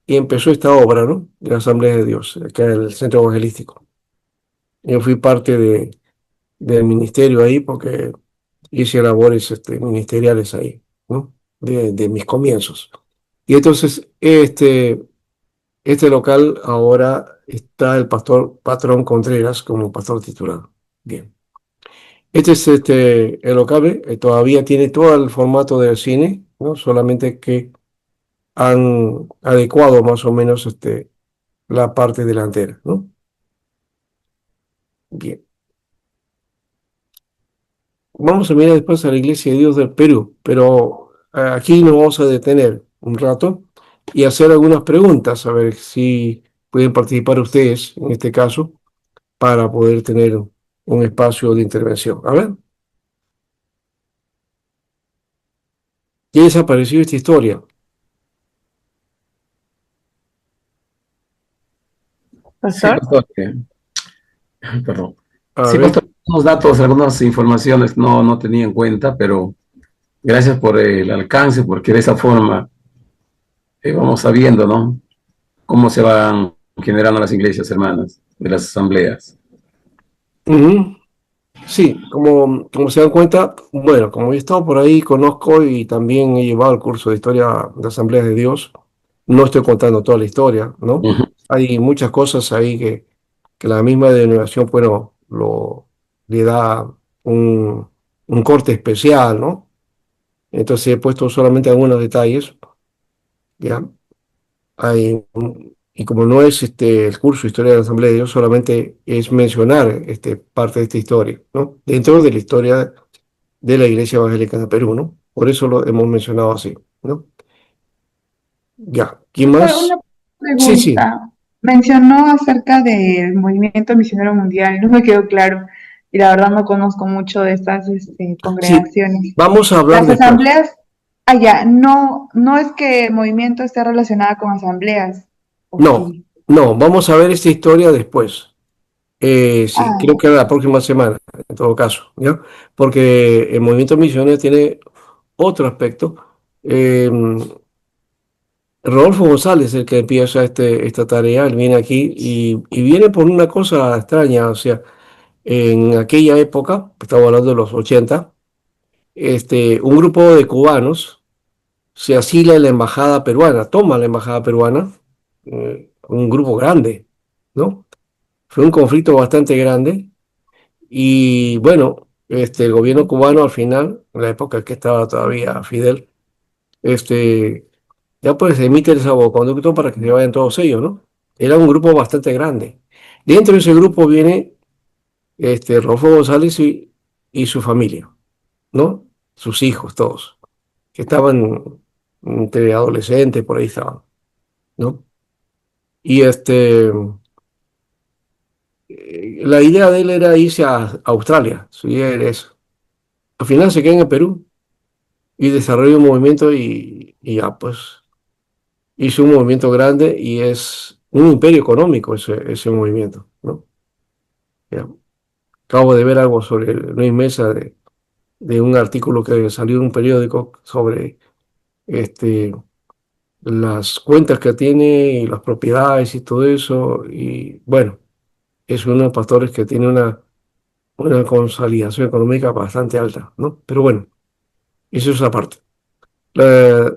empezó esta obra, ¿no? De la Asamblea de Dios, acá en el Centro Evangelístico. Yo fui parte del ministerio ahí porque hice labores ministeriales ahí, ¿no? De mis comienzos. Y entonces, este local ahora está el pastor Patrón Contreras como pastor titular. Bien. Este es el local, todavía tiene todo el formato del cine, ¿no? Solamente que han adecuado más o menos la parte delantera, ¿no? Bien. Vamos a mirar después a la Iglesia de Dios del Perú, pero aquí nos vamos a detener un rato y hacer algunas preguntas, a ver si pueden participar ustedes en este caso para poder tener un espacio de intervención. A ver, ¿qué les ha parecido esta historia? Sí, Pastor. pastor. Perdón. A Sí, ver, pastor, algunos datos, algunas informaciones no tenía en cuenta, pero gracias por el alcance, porque de esa forma vamos sabiendo, ¿no? Cómo se van en general a las iglesias hermanas, de las asambleas. Ujú. Sí, como se dan cuenta, bueno, como he estado por ahí, conozco y también he llevado el curso de historia de Asambleas de Dios. No estoy contando toda la historia, ¿no? Ujú. Hay muchas cosas ahí que la misma denominación, bueno, le da un corte especial, ¿no? Entonces he puesto solamente algunos detalles, ¿ya? Y como no es el curso de Historia de la Asamblea de Dios, solamente es mencionar parte de esta historia, ¿no? Dentro de la historia de la Iglesia Evangélica de Perú, ¿no? Por eso lo hemos mencionado así, ¿no? Ya, ¿quién más? Una Sí, sí, pregunta. Mencionó acerca del movimiento misionero mundial, no me quedó claro y la verdad no conozco mucho de estas sí, congregaciones. vamos a hablar Las después. asambleas, allá, no, no es que el movimiento esté relacionado con asambleas, ¿o No, sí? no, vamos a ver esta historia después. Sí, Ah, creo que la próxima semana, en todo caso, ¿ya? Porque el movimiento misionero tiene otro aspecto. Eh, Rodolfo González, el que empieza esta tarea, él viene aquí y viene por una cosa extraña, o sea, en aquella época, estamos hablando de los 80, un grupo de cubanos se asila en la embajada peruana, toma la embajada peruana, un grupo grande, ¿no? Fue un conflicto bastante grande y bueno, el gobierno cubano al final, en la época que estaba todavía Fidel, este, ya pues emite el salvoconducto para que se vayan todos ellos, ¿no? Era un grupo bastante grande. Dentro de ese grupo viene Rodolfo González y su familia, ¿no? Sus hijos, todos, que estaban entre adolescentes, por ahí estaban, ¿no? Y la idea de él era irse a Australia, su idea era eso. Al final se queda en el Perú y desarrolla un movimiento y ya pues hizo un movimiento grande y es un imperio económico ese movimiento, ¿no? Ya. Acabo de ver algo sobre Luis Mesa de un artículo que salió en un periódico sobre este, las cuentas que tiene y las propiedades y todo eso. Y bueno, es uno de los pastores que tiene una consolidación económica bastante alta, ¿no? Pero bueno, eso es aparte. La-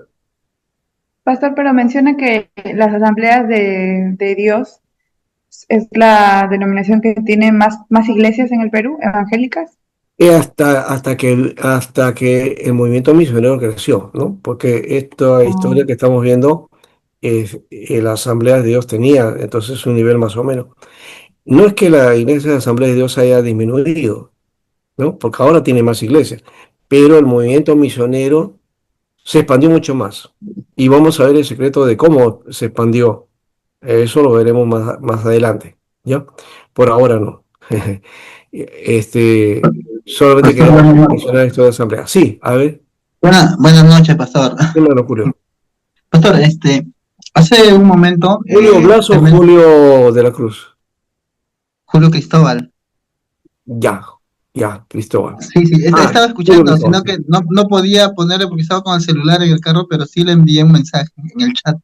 pastor, pero menciona que las asambleas de Dios es la denominación que tiene más iglesias en el Perú, evangélicas. hasta que el movimiento misionero creció, ¿no? Porque esta historia que estamos viendo, la Asamblea de Dios tenía entonces un nivel más o menos. No es que la iglesia de Asamblea de Dios haya disminuido, ¿no? Porque ahora tiene más iglesias, pero el movimiento misionero se expandió mucho más. Y vamos a ver el secreto de cómo se expandió. Eso lo veremos más adelante, ¿ya? Por ahora no. Solamente Pastor, quería mencionar esto de asamblea. Sí, a ver, buenas noches, pastor. ¿qué me lo ocurrió? Pastor, hace un momento, ¿Julio Blas o usted Julio de la Cruz? Julio Cristóbal. Ya, ya, Cristóbal. Sí, sí, Ah, estaba Julio escuchando, Cristóbal, sino sí. que no podía ponerle porque estaba con el celular en el carro, pero sí le envié un mensaje en el chat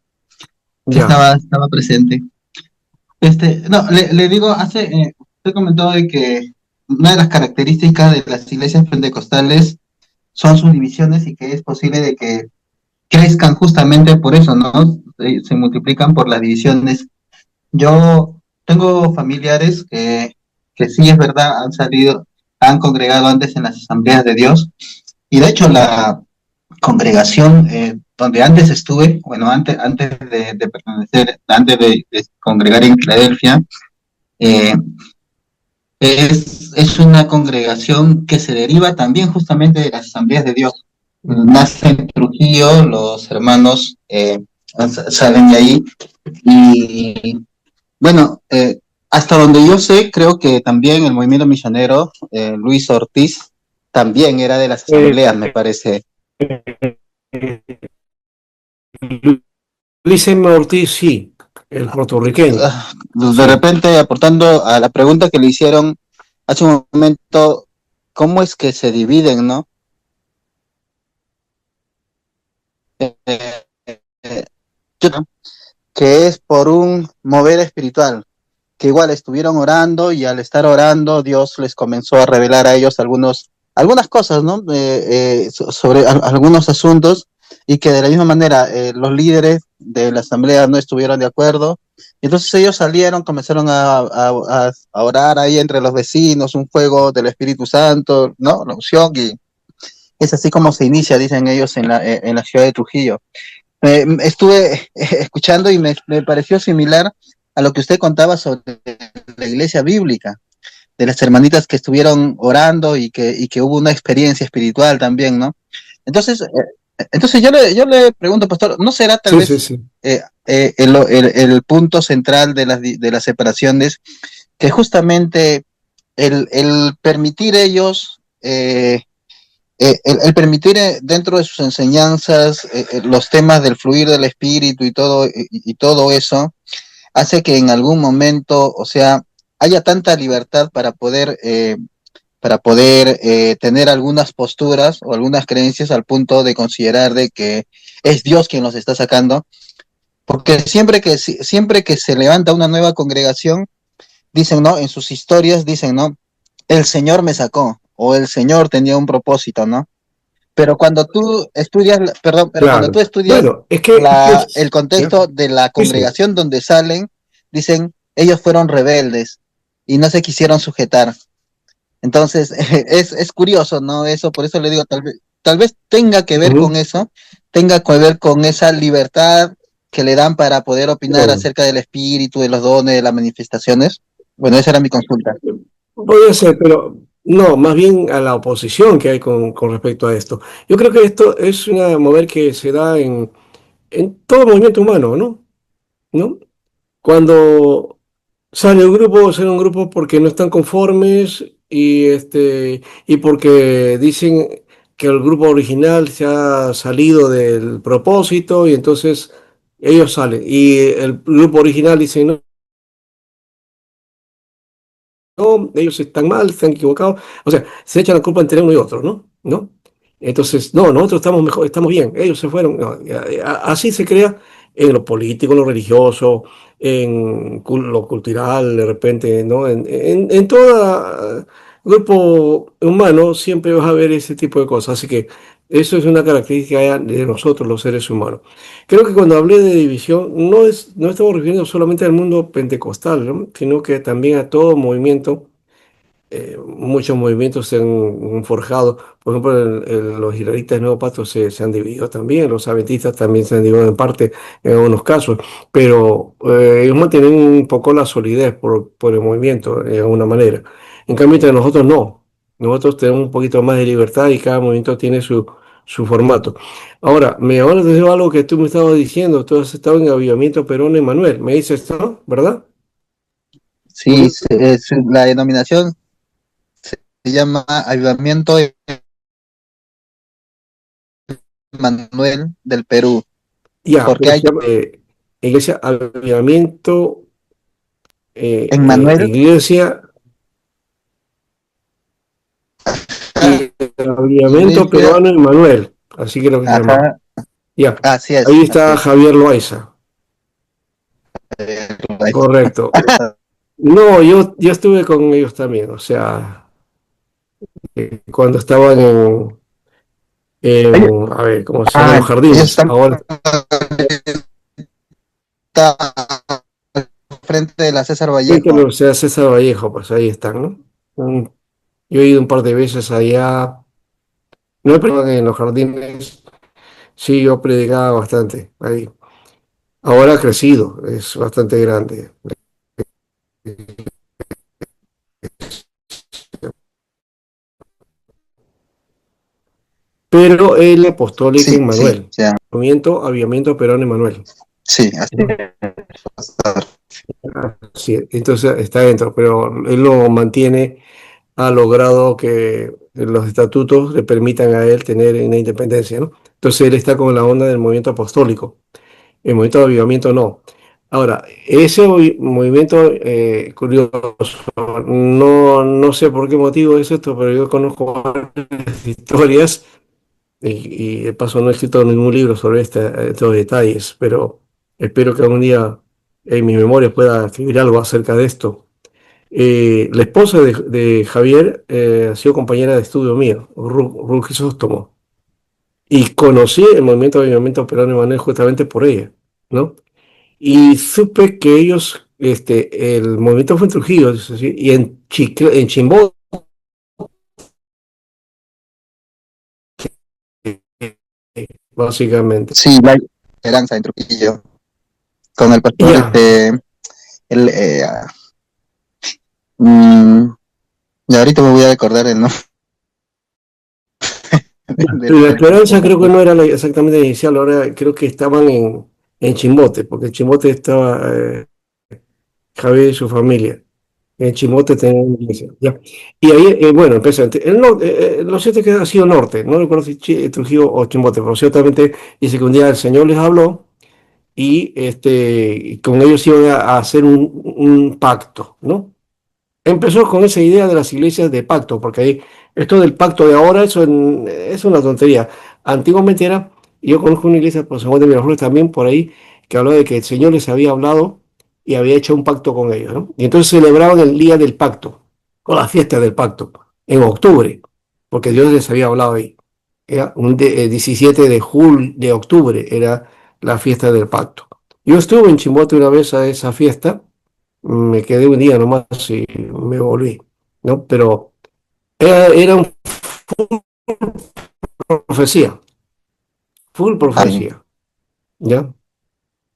que Ya. estaba presente. No, le digo, usted comentó de que una de las características de las iglesias pentecostales son sus divisiones y que es posible de que crezcan justamente por eso, ¿no? Se multiplican por las divisiones. Yo tengo familiares que sí es verdad, han congregado antes en las asambleas de Dios, y de hecho la congregación donde antes estuve, bueno, antes de pertenecer, antes de congregar en Filadelfia, eh, es una congregación que se deriva también justamente de las asambleas de Dios. Nace en Trujillo, los hermanos salen de ahí, y bueno, hasta donde yo sé, creo que también el movimiento misionero, Luis Ortiz, también era de las Eh, asambleas, me parece. Luis M. Ortiz, sí, el puertorriqueño. De Sí. repente, aportando a la pregunta que le hicieron hace un momento, ¿cómo es que se dividen, no? Eh, eh, yo que es por un mover espiritual, que igual estuvieron orando y al estar orando Dios les comenzó a revelar a ellos algunas cosas, ¿no? Sobre algunos asuntos y que de la misma manera los líderes de la asamblea no estuvieron de acuerdo. Entonces ellos salieron, comenzaron a orar ahí entre los vecinos, un fuego del Espíritu Santo, ¿no? La unción, y es así como se inicia, dicen ellos, en la ciudad de Trujillo. Estuve escuchando y me pareció similar a lo que usted contaba sobre la iglesia bíblica, de las hermanitas que estuvieron orando y que hubo una experiencia espiritual también, ¿no? Entonces, yo le pregunto, pastor, ¿no será tal Sí, sí, vez sí. el punto central de las separaciones que justamente el permitir ellos, el permitir dentro de sus enseñanzas los temas del fluir del espíritu y todo eso, hace que en algún momento, o sea, haya tanta libertad para poder tener algunas posturas o algunas creencias al punto de considerar de que es Dios quien los está sacando, porque siempre que se levanta una nueva congregación, dicen, ¿no? En sus historias dicen, ¿no? El Señor me sacó, o el Señor tenía un propósito, ¿no? Pero cuando tú estudias, perdón, pero cuando tú Claro. estudias Bueno, es que el ¿ya? contexto de la Sí, sí. congregación donde salen, dicen, ellos fueron rebeldes y no se quisieron sujetar. Entonces, es curioso, ¿no? Eso, por eso le digo, tal vez tenga que ver con Ujú. eso, tenga que ver con esa libertad que le dan para poder opinar Bueno, acerca del espíritu, de los dones, de las manifestaciones. Bueno, esa era mi consulta. podría ser, pero no, más bien a la oposición que hay con respecto a esto. Yo creo que esto es una mover que se da en todo movimiento humano, ¿no? ¿No? Cuando sale un grupo porque no están conformes y porque dicen que el grupo original se ha salido del propósito y entonces ellos salen. Y el grupo original dice, no, no, ellos están mal, están equivocados. O sea, se echan la culpa entre uno y otro, ¿no? ¿No? Entonces, no, nosotros estamos mejor, estamos bien, ellos se fueron. No, así se crea en lo político, en lo religioso, en lo cultural, de repente, ¿no? En todo grupo humano siempre vas a ver ese tipo de cosas. Así que eso es una característica de nosotros, los seres humanos. Creo que cuando hablé de división, no estamos refiriendo solamente al mundo pentecostal, ¿no? Sino que también a todo movimiento. Muchos movimientos se han forjado. Por ejemplo, los israelitas neopastos se han dividido también, los adventistas también se han dividido en parte en algunos casos, pero ellos mantienen un poco la solidez por el movimiento, de alguna manera. En cambio, entre nosotros no. Nosotros tenemos un poquito más de libertad y cada movimiento tiene su formato. Ahora, me llamó la atención algo que tú me estabas diciendo. Tú has estado en Avivamiento Perón Emanuel. Me dices, ¿no? ¿Verdad? Sí, la denominación se llama Avivamiento Manuel del Perú, Ya, porque pero hay se llama Iglesia Avivamiento, en Manuel, Iglesia y Avivamiento Iglesia, Peruano Emmanuel, así que lo que se llama. ajá, Ya, así ahí es, así está es. Javier Loaiza, Eh, correcto. No, yo estuve con ellos también, o sea, cuando estaban a ver, ¿cómo se llaman Ah, los ellos jardines? están Ahora, al frente de la César frente a la Vallejo. Universidad César Vallejo, pues ahí están, ¿no? Mm, Yo he ido un par de veces allá, no he predicado en los jardines, sí, yo predicaba bastante ahí. Ahora ha crecido, es bastante grande. Pero el apostólico Sí, sí, Emmanuel, ya, movimiento Avivamiento Perón Emmanuel. sí, así ¿No? es. Sí, entonces está dentro, pero él lo mantiene, ha logrado que los estatutos le permitan a él tener una independencia, ¿no? Entonces él está con la onda del movimiento apostólico, el movimiento de avivamiento no. Ahora, ese movimiento curioso, no sé por qué motivo es esto, pero yo conozco varias historias y de paso no he escrito ningún libro sobre estos detalles, pero Espero que algún día en mi memoria pueda escribir algo acerca de esto. La esposa de Javier ha sido compañera de estudio mío, Ruth Crisóstomo, y conocí el movimiento de avivamiento peruano de Manuel justamente por ella, ¿no? Y supe que ellos, el movimiento fue en Trujillo, es decir, y en Chimbote, básicamente. Sí, la esperanza en Trujillo, con el pastor, Ya, el, mm, y ahorita me voy a recordar el nombre la del esperanza creo que pastor. no era exactamente la inicial, ahora creo que estaban en Chimbote, porque en Chimbote estaba Javier y su familia. En Chimbote tenía una iglesia, ya. Y ahí, bueno, empezó, lo cierto es que ha sido norte, no recuerdo si Trujillo o Chimbote, pero ciertamente dice que un día el Señor les habló y con ellos iban a hacer un pacto, ¿no? Empezó con esa idea de las iglesias de pacto, porque ahí, esto del pacto de ahora, es una tontería. Antiguamente era, yo conozco una iglesia por San Juan de Miraflores también por ahí, que hablaba de que el Señor les había hablado y había hecho un pacto con ellos, ¿no? Y entonces celebraban el día del pacto, o la fiesta del pacto, en octubre, porque Dios les había hablado ahí. Era 17 de octubre, era la fiesta del pacto. Yo estuve en Chimbote una vez a esa fiesta, me quedé un día nomás y me volví, ¿no? Pero era un profecía, full Ay, profecía, ¿ya?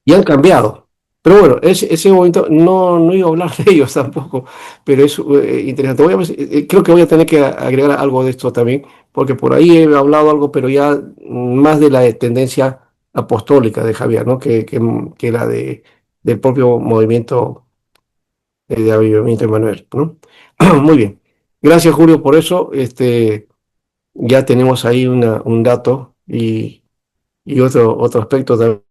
Y han cambiado. Pero bueno, ese momento no iba a hablar de ellos tampoco, pero es interesante. Creo que voy a tener que agregar algo de esto también, porque por ahí he hablado algo, pero ya más de la tendencia apostólica de Javier, ¿no? Que la del propio movimiento de avivamiento Emanuel, ¿no? Muy bien. Gracias, Julio, por eso. Ya tenemos ahí un dato y otro aspecto también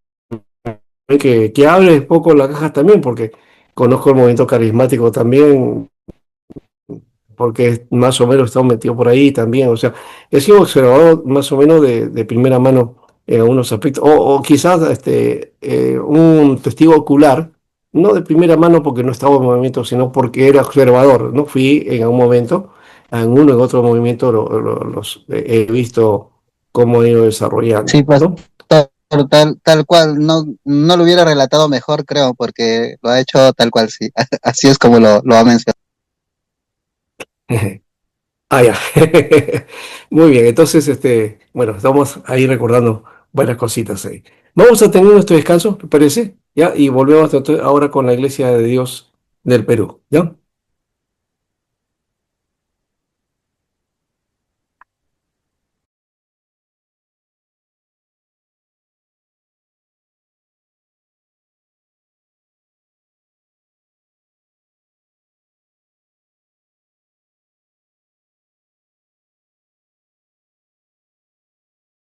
que abre un poco la caja también, porque conozco el movimiento carismático también, porque más o menos estamos metidos por ahí también. O sea, he sido observador más o menos de primera mano en algunos aspectos, o quizás un testigo ocular, no de primera mano porque no estaba en movimiento, sino porque era observador, ¿no? Fui en algún momento, en uno en otro movimiento los he visto cómo han ido sí, desarrollando, pastor, ¿no? tal cual, no lo hubiera relatado mejor, creo, porque lo ha hecho tal cual, sí. Así es como lo ha mencionado. Ah, ya. Muy bien, entonces, bueno, estamos ahí recordando varias cositas ahí. Vamos a tener nuestro descanso, ¿te parece? ¿Ya? Y volvemos ahora con la Iglesia de Dios del Perú, ¿ya?